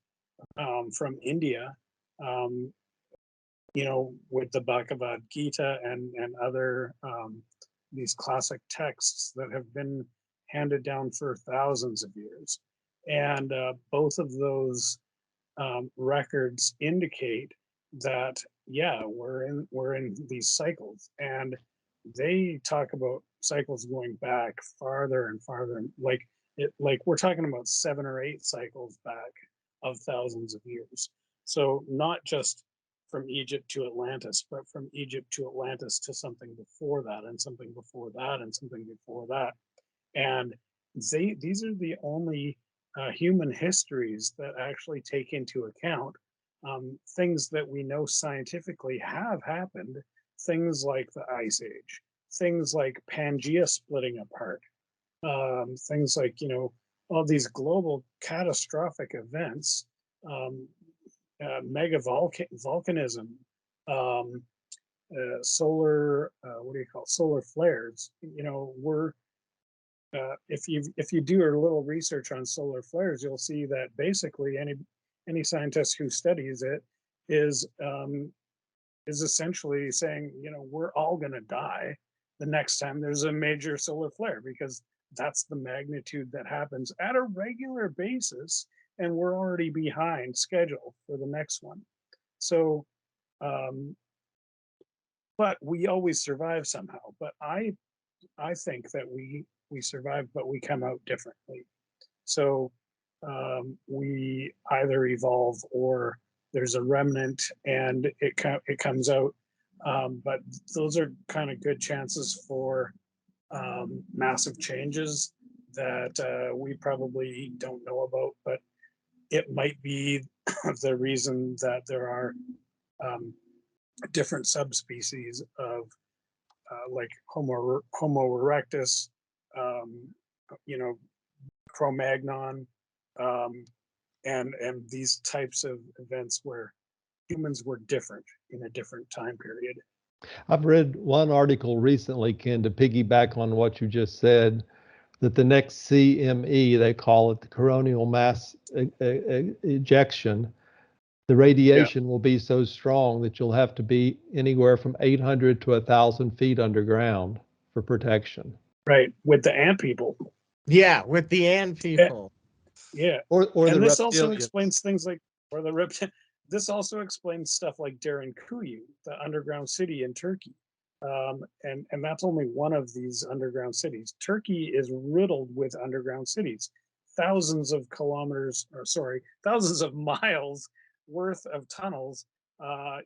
from India, with the Bhagavad Gita and other these classic texts that have been handed down for thousands of years, and both of those records indicate that we're in these cycles, and they talk about cycles going back farther and farther, like we're talking about 7 or 8 cycles back of thousands of years. So not just from Egypt to Atlantis, but from Egypt to Atlantis to something before that, and something before that, and something before that. And these are the only human histories that actually take into account things that we know scientifically have happened, things like the Ice Age, things like Pangea splitting apart, things like, all these global catastrophic events, mega volcanism, solar, solar flares. We're if you do a little research on solar flares, you'll see that basically any scientist who studies it is essentially saying, we're all going to die the next time there's a major solar flare, because that's the magnitude that happens at a regular basis, and we're already behind schedule for the next one. So, but we always survive somehow. But I think that we survive, but we come out differently. So we either evolve, or there's a remnant and it comes out. But those are kind of good chances for massive changes that we probably don't know about, but it might be the reason that there are different subspecies of like Homo erectus, Cro-Magnon, and these types of events where humans were different in a different time period. I've read one article recently, Ken, to piggyback on what you just said, that the next CME, they call it the coronal mass ejection, the radiation will be so strong that you'll have to be anywhere from 800 to 1,000 feet underground for protection. Right, with the ant people. Yeah, with the ant people. Yeah. Or and the this also reptilians. explains things like, or the reptilian. This also explains stuff like Derinkuyu, the underground city in Turkey. And that's only one of these underground cities. Turkey is riddled with underground cities, thousands of miles worth of tunnels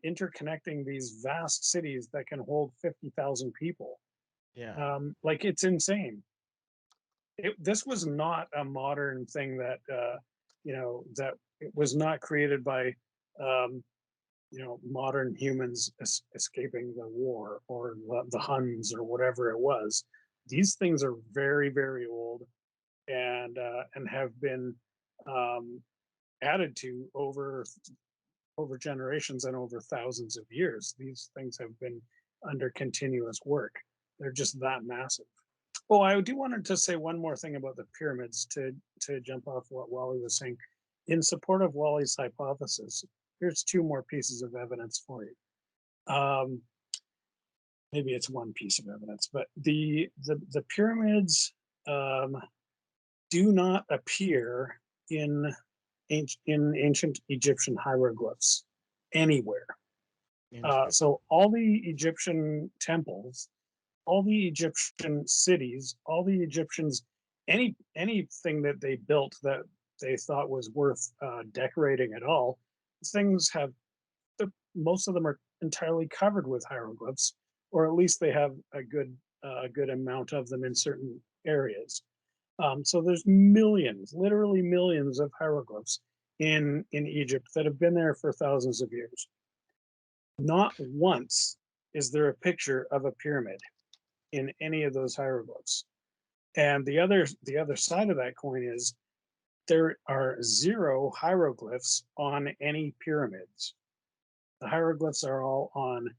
interconnecting these vast cities that can hold 50,000 people. Yeah. Like, it's insane. This was not a modern thing that that it was not created by modern humans escaping the war, or the Huns, or whatever it was. These things are very, very old, and have been added to over generations and over thousands of years. These things have been under continuous work. They're just that massive. Oh, I do wanted to say one more thing about the pyramids to jump off what Wally was saying. In support of Wally's hypothesis, here's 2 more pieces of evidence for you. Maybe it's one piece of evidence, but the pyramids do not appear in ancient Egyptian hieroglyphs anywhere. So all the Egyptian temples, all the Egyptian cities, all the Egyptians, anything that they built that they thought was worth decorating at all, things have, most of them are entirely covered with hieroglyphs, or at least they have a good amount of them in certain areas. So there's millions, literally millions of hieroglyphs in Egypt that have been there for thousands of years. Not once is there a picture of a pyramid in any of those hieroglyphs. And the other side of that coin is there are 0 hieroglyphs on any pyramids. The hieroglyphs are all on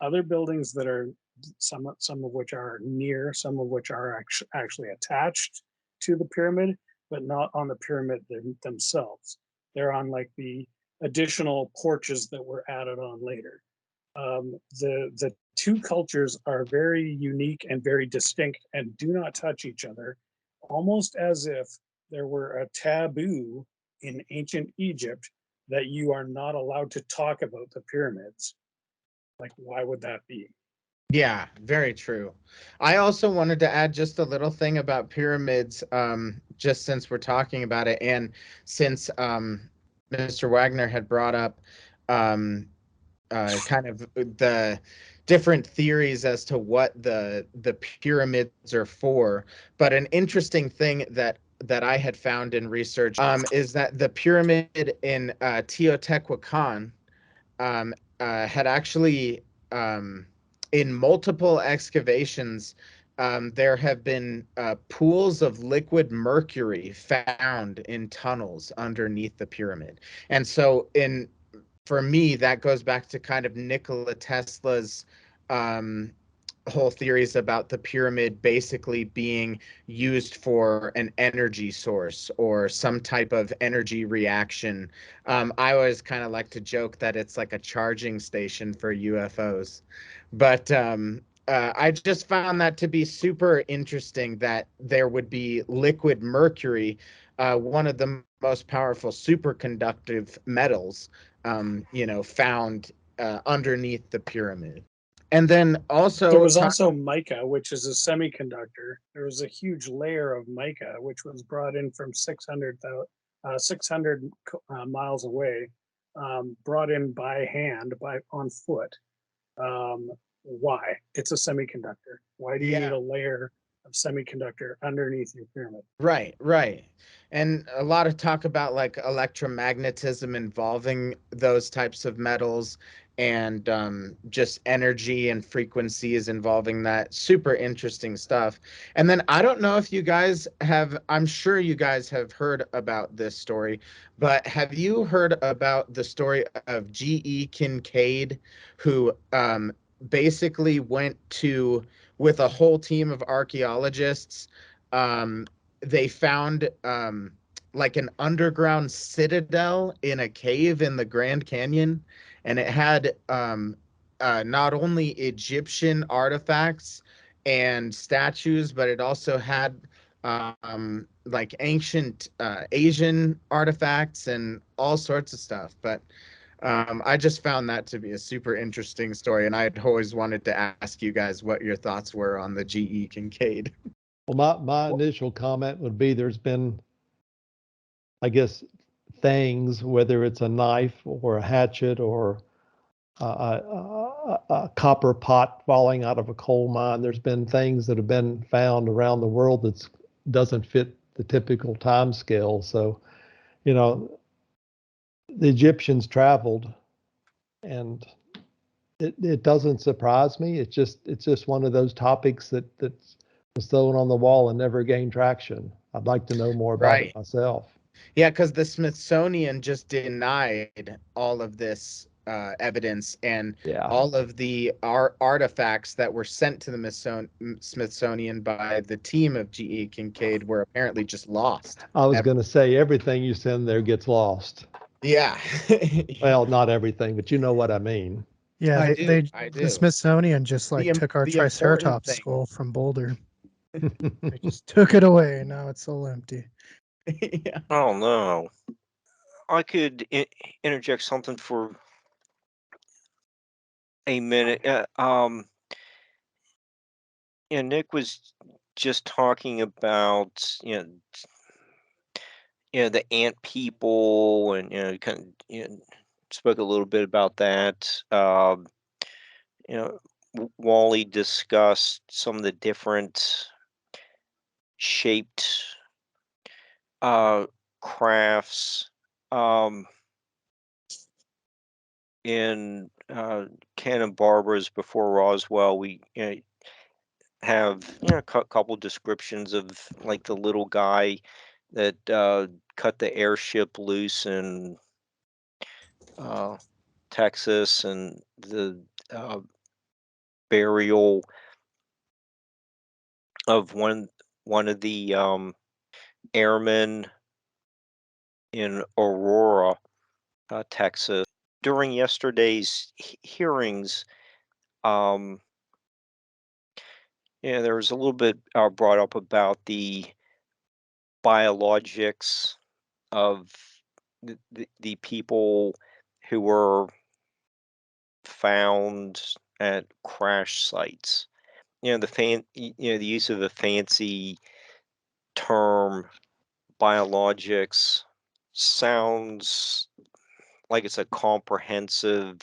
other buildings that are some of which are near, some of which are actually attached to the pyramid, but not on the pyramid themselves. They're on like the additional porches that were added on later. The two cultures are very unique and very distinct and do not touch each other, almost as if there were a taboo in ancient Egypt that you are not allowed to talk about the pyramids. Like, why would that be? Yeah, very true. I also wanted to add just a little thing about pyramids, just since we're talking about it, and since Mr. Wagner had brought up kind of the different theories as to what the pyramids are for. But an interesting thing that I had found in research is that the pyramid in Teotihuacan had actually in multiple excavations, there have been pools of liquid mercury found in tunnels underneath the pyramid. And so for me, that goes back to kind of Nikola Tesla's whole theories about the pyramid basically being used for an energy source or some type of energy reaction. I always kind of like to joke that it's like a charging station for UFOs. But I just found that to be super interesting that there would be liquid mercury, one of the most powerful superconductive metals, found underneath the pyramid. And then also there was also mica, which is a semiconductor. There was a huge layer of mica, which was brought in from 600 miles away, brought in by hand, on foot. Why? It's a semiconductor. Why do you need a layer of semiconductor underneath your pyramid? Right. And a lot of talk about like electromagnetism involving those types of metals, and just energy and frequencies involving that. Super interesting stuff. And then I don't know if you guys have, I'm sure you guys have heard about this story, but have you heard about the story of G.E. Kincaid, who basically went to, with a whole team of archaeologists, they found like an underground citadel in a cave in the Grand Canyon, and it had not only Egyptian artifacts and statues, but it also had like ancient Asian artifacts and all sorts of stuff. But I just found that to be a super interesting story, and I'd always wanted to ask you guys what your thoughts were on the G.E. Kincaid. Well, my initial comment would be there's been, I guess, things, whether it's a knife or a hatchet or a copper pot falling out of a coal mine. There's been things that have been found around the world that doesn't fit the typical time scale. So, the Egyptians traveled, and it doesn't surprise me. It's just one of those topics that was thrown on the wall and never gained traction. I'd like to know more about it myself. Yeah, because the Smithsonian just denied all of this evidence, and all of the artifacts that were sent to the Smithsonian by the team of G.E. Kincaid were apparently just lost. I was going to say everything you send there gets lost. Yeah. Well, not everything, but you know what I mean. Yeah, I they do. the Smithsonian just like took our the important Triceratops thing. skull from Boulder. They just took it away, and now it's all empty. Yeah. Oh no. I could interject something for a minute. Nick was just talking about the ant people, and kind of spoke a little bit about that. Wally discussed some of the different shaped crafts in Cannon Barbara's before Roswell. We have a couple descriptions of like the little guy that cut the airship loose in Texas, and the burial of one of the airmen in Aurora, Texas. During yesterday's hearings, there was a little bit brought up about the biologics of the people who were found at crash sites. The use of a fancy term, biologics, sounds like it's a comprehensive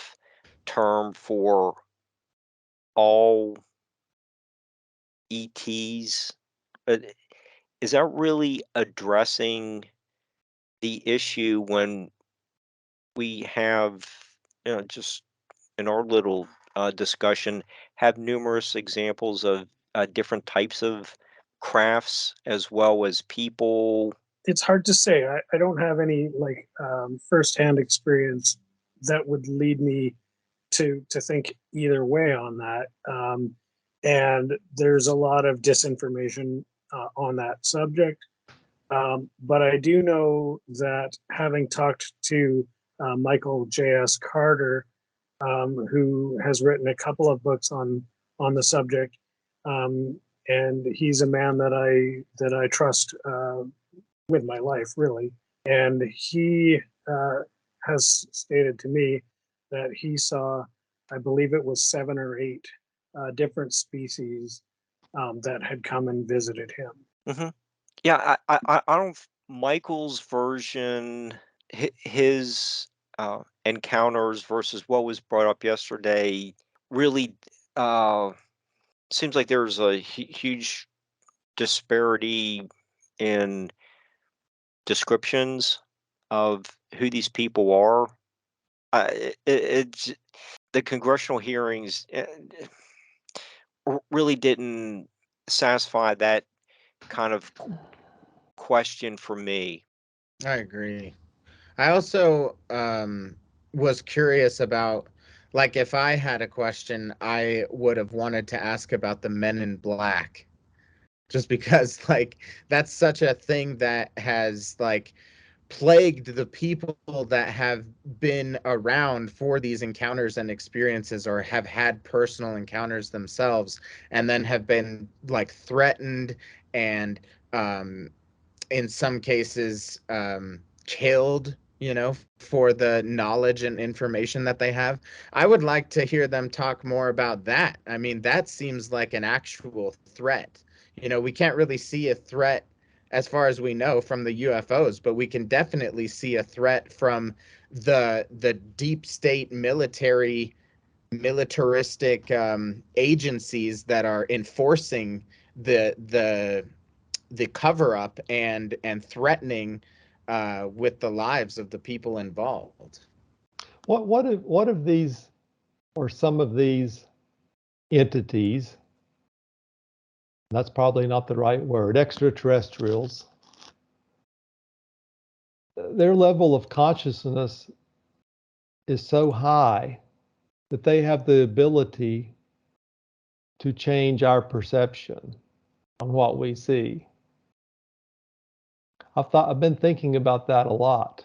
term for all ETs. But is that really addressing the issue when we have, just in our little discussion, have numerous examples of different types of crafts as well as people? It's hard to say. I don't have any like firsthand experience that would lead me to think either way on that. And there's a lot of disinformation on that subject. But I do know that, having talked to Michael J.S. Carter, who has written a couple of books on the subject, and he's a man that I trust with my life, really. And he has stated to me that he saw, I believe it was 7 or 8 different species that had come and visited him. Mm-hmm. Yeah, I don't. Michael's version, his encounters versus what was brought up yesterday, really seems like there's a huge disparity in descriptions of who these people are. It's the congressional hearings really didn't satisfy that kind of question for me. I agree. I also was curious about, like, if I had a question, I would have wanted to ask about the Men in Black, just because, like, that's such a thing that has, like, plagued the people that have been around for these encounters and experiences, or have had personal encounters themselves, and then have been, like, threatened and in some cases killed, for the knowledge and information that they have. I would like to hear them talk more about that. I mean, that seems like an actual threat. We can't really see a threat as far as we know from the UFOs, but we can definitely see a threat from the deep state militaristic agencies that are enforcing the cover up and threatening with the lives of the people involved. What of these, or some of these entities, that's probably not the right word, extraterrestrials, their level of consciousness is so high that they have the ability to change our perception on what we see. I've been thinking about that a lot.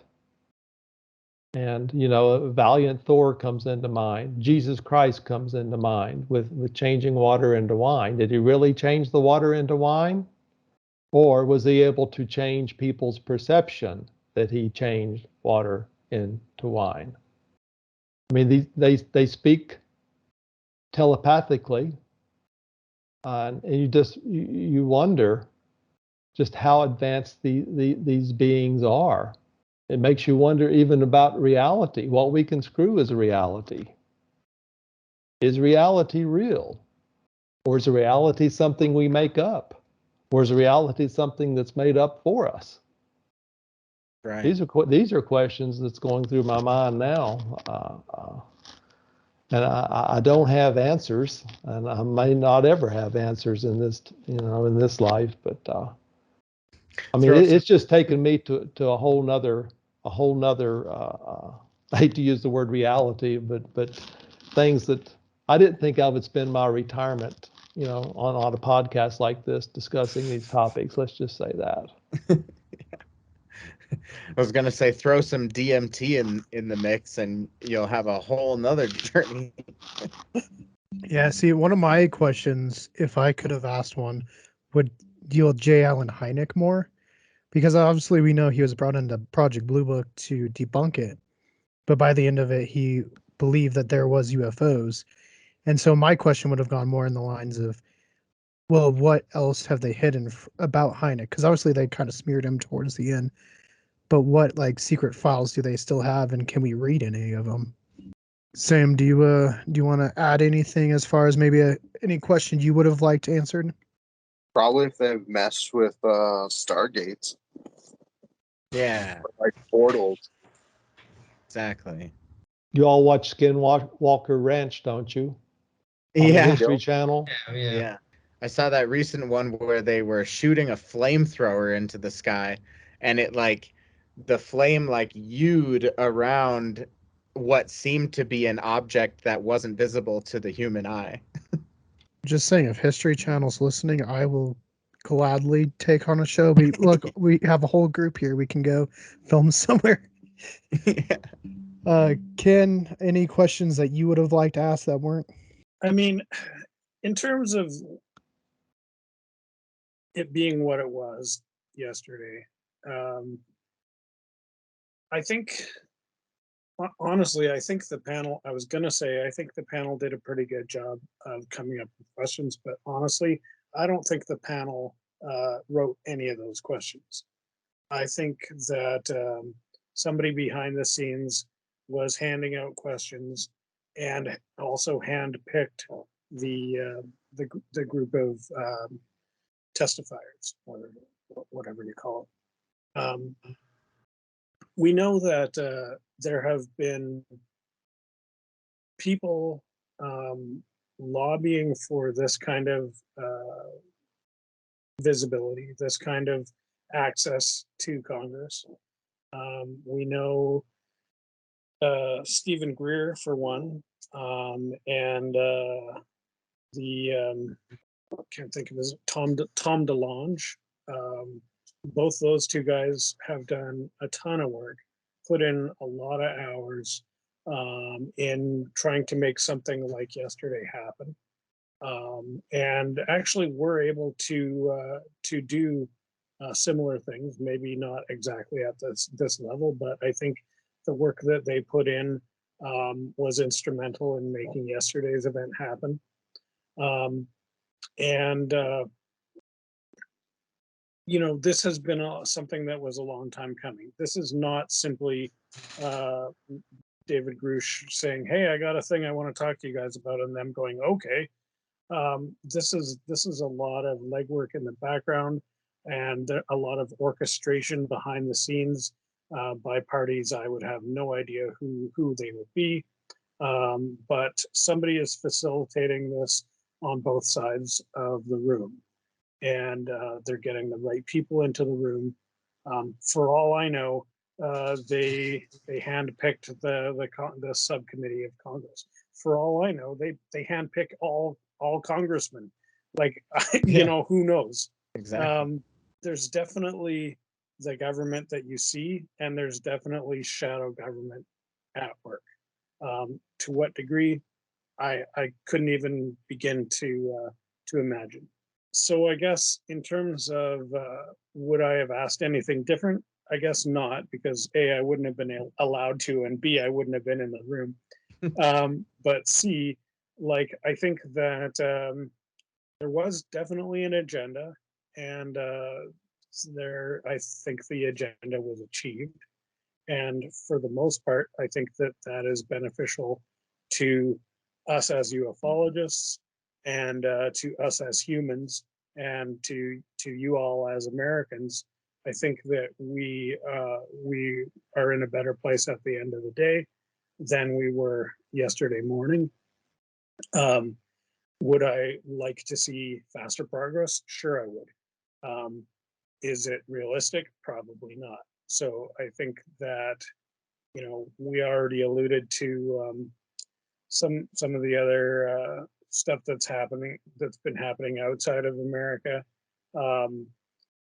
And, Valiant Thor comes into mind. Jesus Christ comes into mind with changing water into wine. Did he really change the water into wine? Or was he able to change people's perception that he changed water into wine? I mean, they speak telepathically, and you wonder just how advanced these beings are. It makes you wonder even about reality, what we construe as reality. Is reality real? Or is reality something we make up? Or is reality something that's made up for us? Right. These are questions that's going through my mind now. And I don't have answers, and I may not ever have answers in this, in this life. But I mean, it's just taken me to a whole nother, I hate to use the word reality, but things that I didn't think I would spend my retirement, on a podcast like this discussing these topics. Let's just say that. I was gonna say throw some DMT in the mix, and you'll have a whole nother journey. Yeah, see, one of my questions, if I could have asked one, would deal with J. Allen Hynek more, because obviously we know he was brought into Project Blue Book to debunk it, but by the end of it, he believed that there was UFOs, and so my question would have gone more in the lines of, well, what else have they hidden about Hynek? Because obviously they kind of smeared him towards the end, but what like secret files do they still have, and can we read any of them? Sam, do you want to add anything as far as maybe any question you would have liked answered? Probably if they messed with Stargates, Yeah, like portals. exactly. You all watch Skinwalker Ranch, don't you? On the Yeah, History Channel. Yeah. yeah. I saw that recent one where they were shooting a flamethrower into the sky, and it the flame hewed around what seemed to be an object that wasn't visible to the human eye. Just saying, if History Channel's listening, I will gladly take on a show. We look, we have a whole group here. We can go film somewhere. Yeah. Ken, any questions that you would have liked to ask that weren't? I mean, in terms of it being what it was yesterday, I think, honestly, I think the panel, I was going to say, I think the panel did a pretty good job of coming up with questions, but honestly, I don't think the panel wrote any of those questions. I think that somebody behind the scenes was handing out questions and also handpicked the group of testifiers, or whatever you call it. We know that there have been people lobbying for this kind of visibility, this kind of access to Congress. We know Stephen Greer, for one, and the can't think of his Tom DeLonge. Both those two guys have done a ton of work, put in a lot of hours in trying to make something like yesterday happen, and actually were able to do similar things. Maybe not exactly at this level, but I think the work that they put in was instrumental in making yesterday's event happen. And this has been something that was a long time coming. This is not simply David Grush saying, "Hey, I got a thing I want to talk to you guys about," and them going, "Okay." This is a lot of legwork in the background and a lot of orchestration behind the scenes by parties I would have no idea who they would be. But somebody is facilitating this on both sides of the room, and they're getting the right people into the room. For all I know, they handpicked the subcommittee of Congress. For all I know, they handpick all congressmen. Like, Yeah. who knows? Exactly. There's definitely the government that you see, and there's definitely shadow government at work. To what degree, I couldn't even begin to imagine. So I guess in terms of would I have asked anything different? I guess not, because A, I wouldn't have been allowed to, and B, I wouldn't have been in the room. But C, I think that there was definitely an agenda, and I think the agenda was achieved. And for the most part, I think that is beneficial to us as ufologists, and to us as humans, and to you all as Americans. I think that we are in a better place at the end of the day than we were yesterday morning. Would I like to see faster progress? Sure, I would. Is it realistic? Probably not. So I think that, we already alluded to some of the other stuff that's been happening outside of America.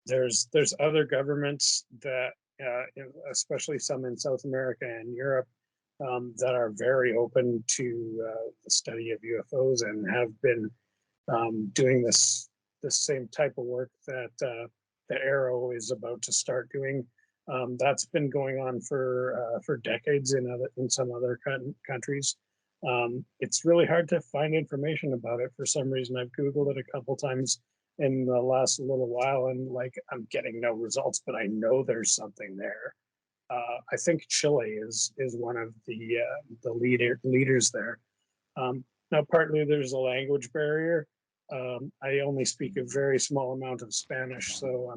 There's other governments that, especially some in South America and Europe, that are very open to the study of UFOs and have been doing the same type of work that that Arrow is about to start doing. That's been going on for decades in some other countries. It's really hard to find information about it. For some reason, I've Googled it a couple times in the last little while, and like I'm getting no results, but I know there's something there. I think Chile is one of the leaders there. Now, partly there's a language barrier. I only speak a very small amount of Spanish, so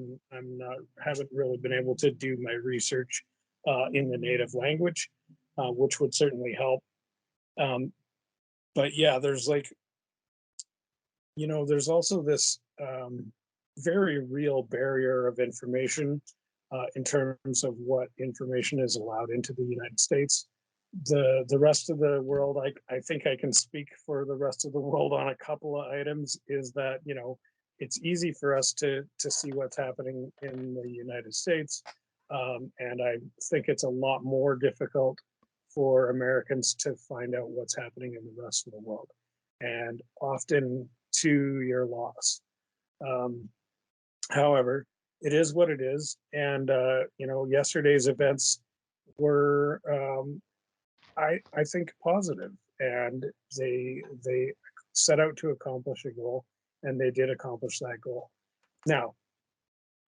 haven't really been able to do my research in the native language, which would certainly help. But yeah, there's there's also this very real barrier of information in terms of what information is allowed into the United States. The rest of the world, I think I can speak for the rest of the world on a couple of items, is that, it's easy for us to see what's happening in the United States. And I think it's a lot more difficult for Americans to find out what's happening in the rest of the world, and often to your loss. However, it is what it is. And, yesterday's events were, I think, positive, and they set out to accomplish a goal, and they did accomplish that goal. Now,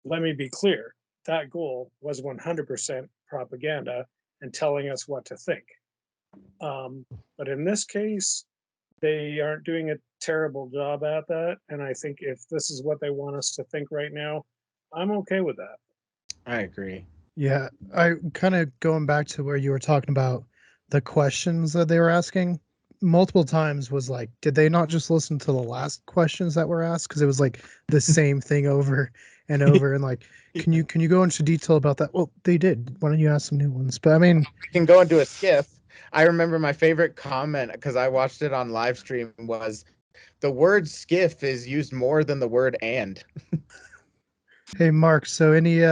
let me be clear, that goal was 100% propaganda and telling us what to think. But in this case, they aren't doing a terrible job at that. And I think if this is what they want us to think right now, I'm okay with that. I agree. Yeah, I kind of going back to where you were talking about the questions that they were asking multiple times was like, did they not just listen to the last questions that were asked? Because it was like the same thing over and over. And like, can you go into detail about that? Well, they did. Why don't you ask some new ones? But I mean, We can go into a skiff. I remember my favorite comment, because I watched it on live stream, was the word skiff is used more than the word and. hey, Mark. So any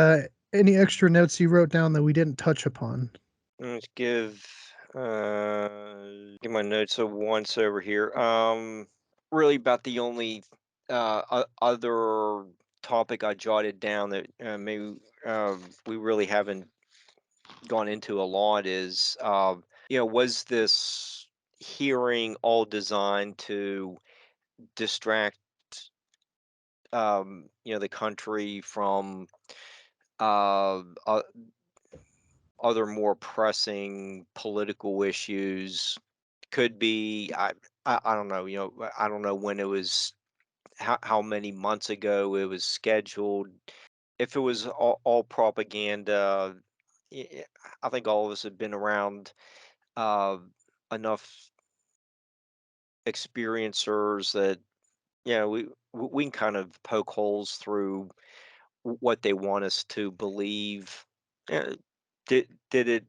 extra notes you wrote down that we didn't touch upon? Let's give my notes a once over here. Really about the only other topic I jotted down that maybe we really haven't gone into a lot is, was this hearing all designed to distract, the country from other more pressing political issues? Could be. I don't know. I don't know when it was. How many months ago it was scheduled. If it was all propaganda, I think all of us have been around uh, enough experiencers that we can kind of poke holes through what they want us to believe. Did it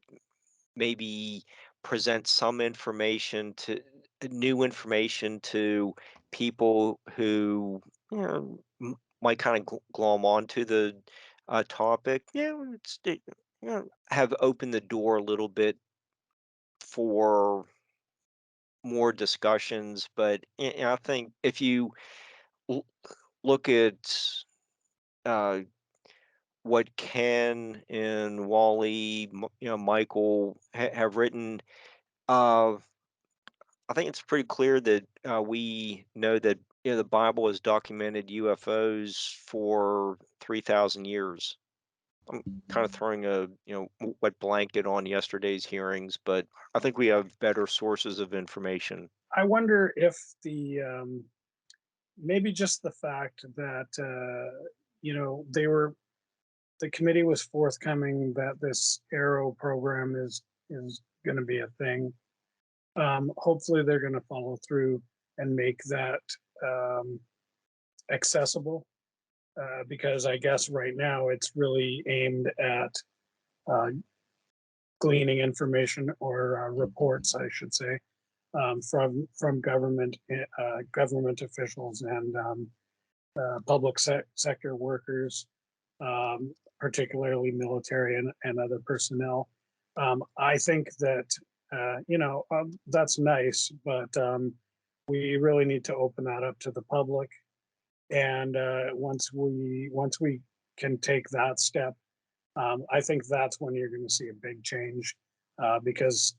maybe present some new information to people who might kind of glom onto the topic? Have opened the door a little bit for more discussions. But I think if you l- look at uh, what Ken and Wally, Michael have written, uh, I think it's pretty clear that we know that the Bible has documented UFOs for 3,000 years. I'm kind of throwing a wet blanket on yesterday's hearings, but I think we have better sources of information. I wonder if maybe just the fact that the committee was forthcoming that this Arrow program is going to be a thing. Hopefully they're going to follow through. and make that accessible, because I guess right now it's really aimed at gleaning information or reports, I should say, from government officials and public sector workers, particularly military and other personnel. I think that that's nice, but we really need to open that up to the public. And once we can take that step, I think that's when you're going to see a big change, because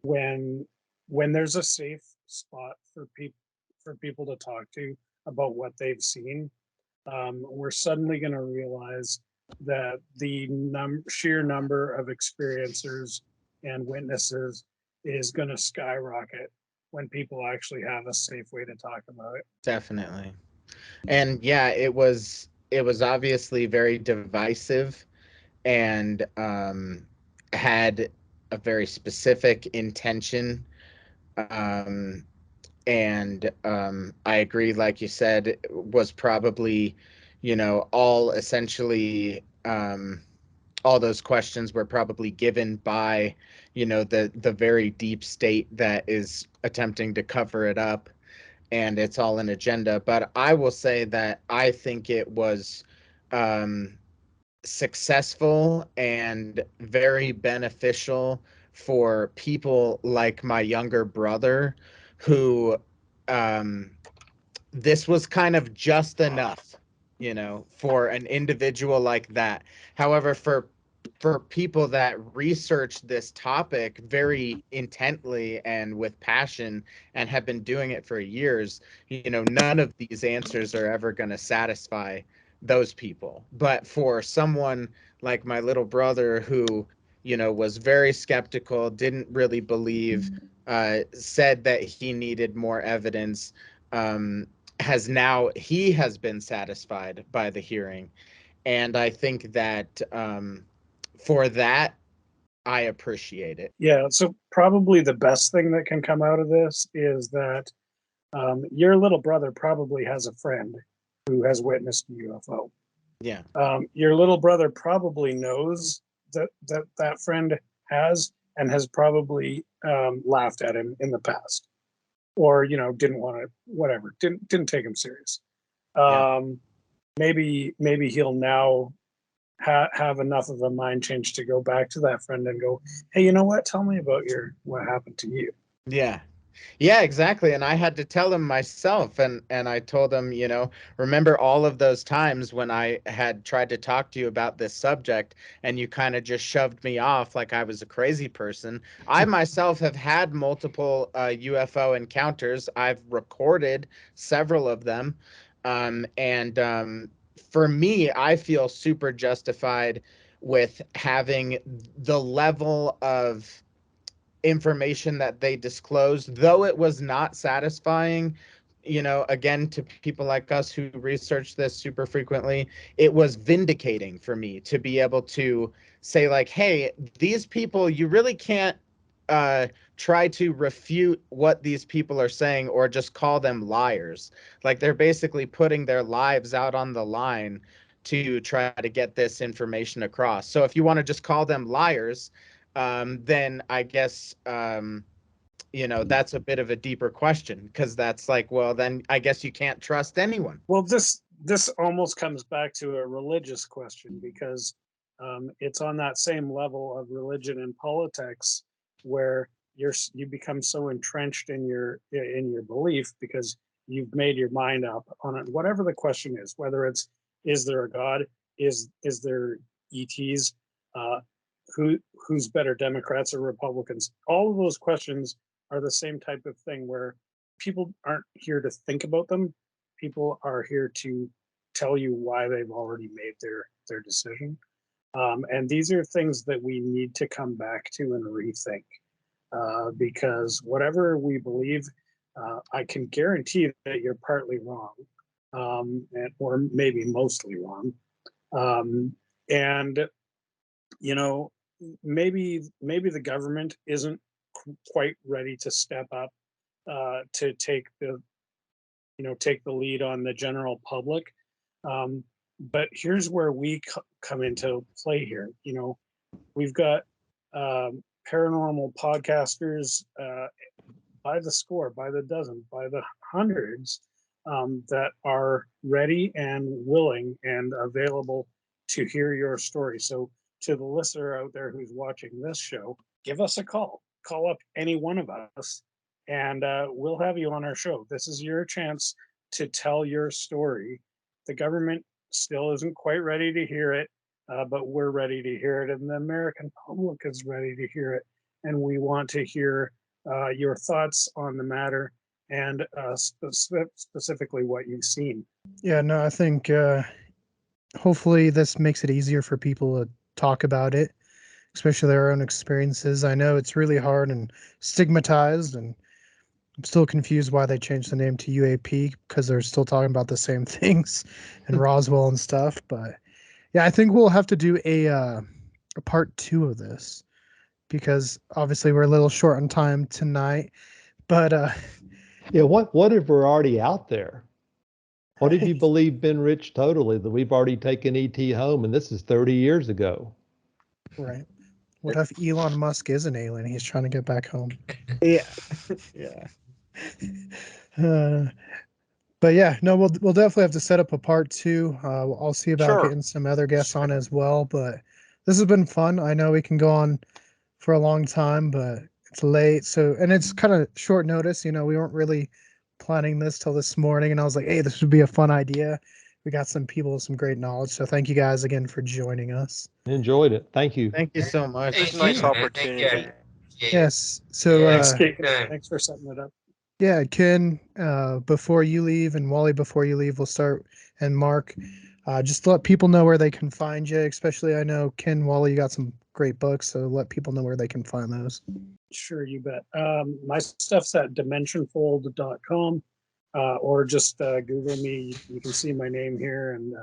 when there's a safe spot for people to talk to about what they've seen, we're suddenly going to realize that the sheer number of experiencers and witnesses is going to skyrocket when people actually have a safe way to talk about it. Definitely. And yeah, it was obviously very divisive, and had a very specific intention. And I agree, like you said, it was probably, all essentially, all those questions were probably given by, the very deep state that is attempting to cover it up, and it's all an agenda. But I will say that I think it was successful and very beneficial for people like my younger brother, who this was kind of just enough, for an individual like that. However, for people that research this topic very intently and with passion and have been doing it for years, none of these answers are ever going to satisfy those people. But for someone like my little brother, who, was very skeptical, didn't really believe, said that he needed more evidence, he has been satisfied by the hearing. And I think that for that, I appreciate it. Yeah, so probably the best thing that can come out of this is that your little brother probably has a friend who has witnessed a UFO. Yeah. Your little brother probably knows that friend has, and has probably laughed at him in the past, or didn't want to, whatever, didn't take him serious. Yeah. Maybe he'll now have enough of a mind change to go back to that friend and go, hey, you know what? Tell me about what happened to you. Yeah. Yeah, exactly. And I had to tell him myself, and I told him, remember all of those times when I had tried to talk to you about this subject and you kind of just shoved me off like I was a crazy person. I myself have had multiple UFO encounters. I've recorded several of them. And for me, I feel super justified with having the level of information that they disclosed, though it was not satisfying, again, to people like us who research this super frequently. It was vindicating for me to be able to say, like, hey, these people, you really can't try to refute what these people are saying or just call them liars. Like, they're basically putting their lives out on the line to try to get this information across. So if you want to just call them liars, then I guess, that's a bit of a deeper question, because that's like, well, then I guess you can't trust anyone. Well, this almost comes back to a religious question, because it's on that same level of religion and politics, where you become so entrenched in your belief because you've made your mind up on it, whatever the question is, whether it's, is there a God, is there ETs, who's better, Democrats or Republicans? All of those questions are the same type of thing, where people aren't here to think about them. People are here to tell you why they've already made their decision. And these are things that we need to come back to and rethink, because whatever we believe, I can guarantee that you're partly wrong, or maybe mostly wrong. And maybe the government isn't quite ready to step up, to take take the lead on the general public. But here's where we come into play here. We've got paranormal podcasters by the score, by the dozen, by the hundreds that are ready and willing and available to hear your story. So to the listener out there who's watching this show, give us a call. Call up any one of us and we'll have you on our show. This is your chance to tell your story. The government still isn't quite ready to hear it, but we're ready to hear it, and the American public is ready to hear it. And we want to hear your thoughts on the matter and specifically what you've seen. Yeah, no, I think hopefully this makes it easier for people to talk about it, especially their own experiences. I know it's really hard and stigmatized, and I'm still confused why they changed the name to UAP, because they're still talking about the same things in Roswell and stuff. But yeah, I think we'll have to do a part 2 of this, because obviously we're a little short on time tonight. But Yeah, what if we're already out there? What if you believe Ben Rich totally, that we've already taken ET home and this is 30 years ago? right. What if Elon Musk is an alien? He's trying to get back home. Yeah. Yeah. But yeah, no, we'll definitely have to set up a part 2. I'll see about Sure. getting some other guests on as well. But this has been fun. I know we can go on for a long time, but it's late. So, and it's kind of short notice. We weren't really planning this till this morning, and I was like, hey, this would be a fun idea. We got some people with some great knowledge. So thank you guys again for joining us. Enjoyed it. Thank you. Thank you so much. It's a nice opportunity. Thank you. Yes. So Thanks, Keegan. Thanks for setting it up. yeah, Ken, before you leave, and Wally, before you leave, we'll start, and Mark, just let people know where they can find you. Especially, I know Ken, Wally, you got some great books, so let people know where they can find those. Sure, you bet. My stuff's at dimensionfold.com, or just Google me. You can see my name here, and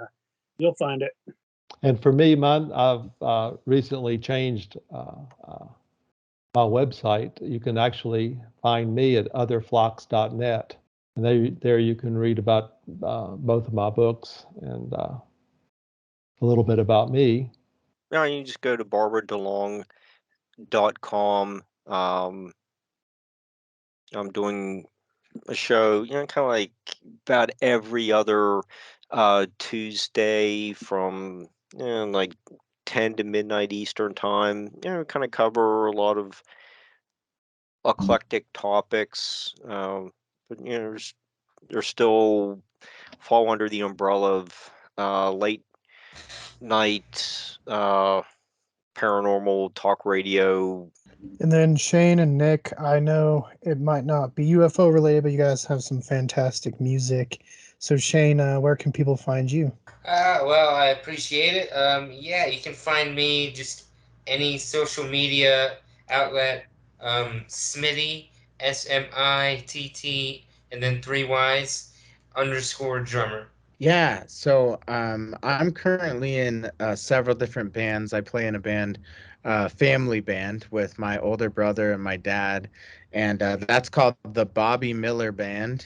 you'll find it. And for me, I've recently changed my website. You can actually find me at otherflocks.net. And there you can read about both of my books and a little bit about me. Now you just go to barbaradelong.com. I'm doing a show, kind of like about every other Tuesday from like 10 to midnight Eastern time. Kind of cover a lot of eclectic topics, but they're still fall under the umbrella of late night paranormal talk radio. And then Shane and Nick, I know it might not be UFO related, but you guys have some fantastic music. So Shane, where can people find you? Well, I appreciate it. Yeah, you can find me just any social media outlet. Smitty, SMITT, and then 3 Ys _drummer. Yeah, so I'm currently in several different bands. I play in a band, family band, with my older brother and my dad, and that's called the Bobby Miller Band.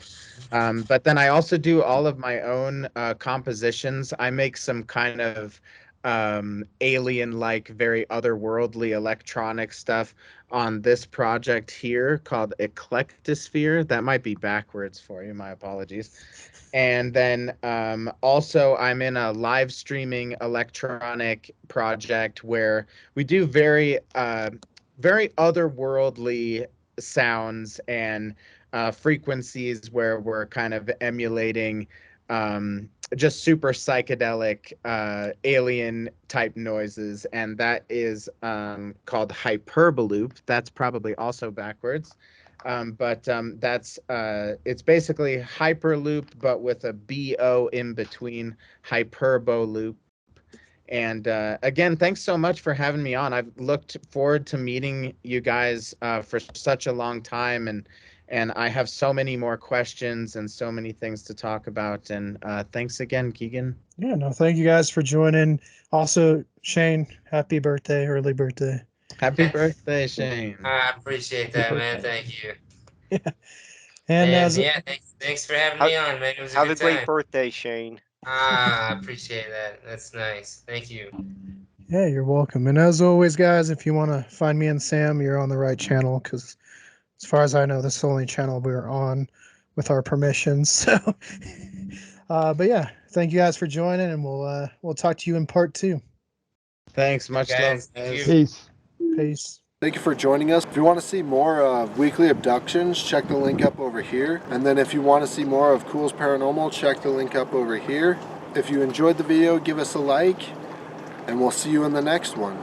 But then I also do all of my own compositions. I make some kind of alien-like, very otherworldly electronic stuff on this project here called Eclectosphere. That might be backwards for you. My apologies. And then also I'm in a live streaming electronic project where we do very otherworldly sounds and frequencies, where we're kind of emulating just super psychedelic alien type noises. And that is called Hyperboloop. That's probably also backwards. But that's it's basically Hyperloop, but with a BO in between, Hyperboloop. And again, thanks so much for having me on. I've looked forward to meeting you guys for such a long time, and I have so many more questions and so many things to talk about. And thanks again, Keegan. Yeah, no, thank you guys for joining. Also, Shane, happy birthday, early birthday. Happy birthday, Shane. I appreciate that, man. Thank you. Yeah. And Man, as yeah, thanks for having Have- me on, man. It was a Have good a great time. birthday, Shane. I appreciate that. That's nice. Thank you. yeah, you're welcome. And as always, guys, if you want to find me and Sam, you're on the right channel because, as far as I know, this is the only channel we're on with our permission. So, but yeah, thank you guys for joining, and we'll talk to you in part 2. Thanks. Much love, Guys, thank guys. you. Peace. Peace. Thank you for joining us. If you want to see more of Weekly Abductions, check the link up over here. And then if you want to see more of Cool's Paranormal, check the link up over here. If you enjoyed the video, give us a like, and we'll see you in the next one.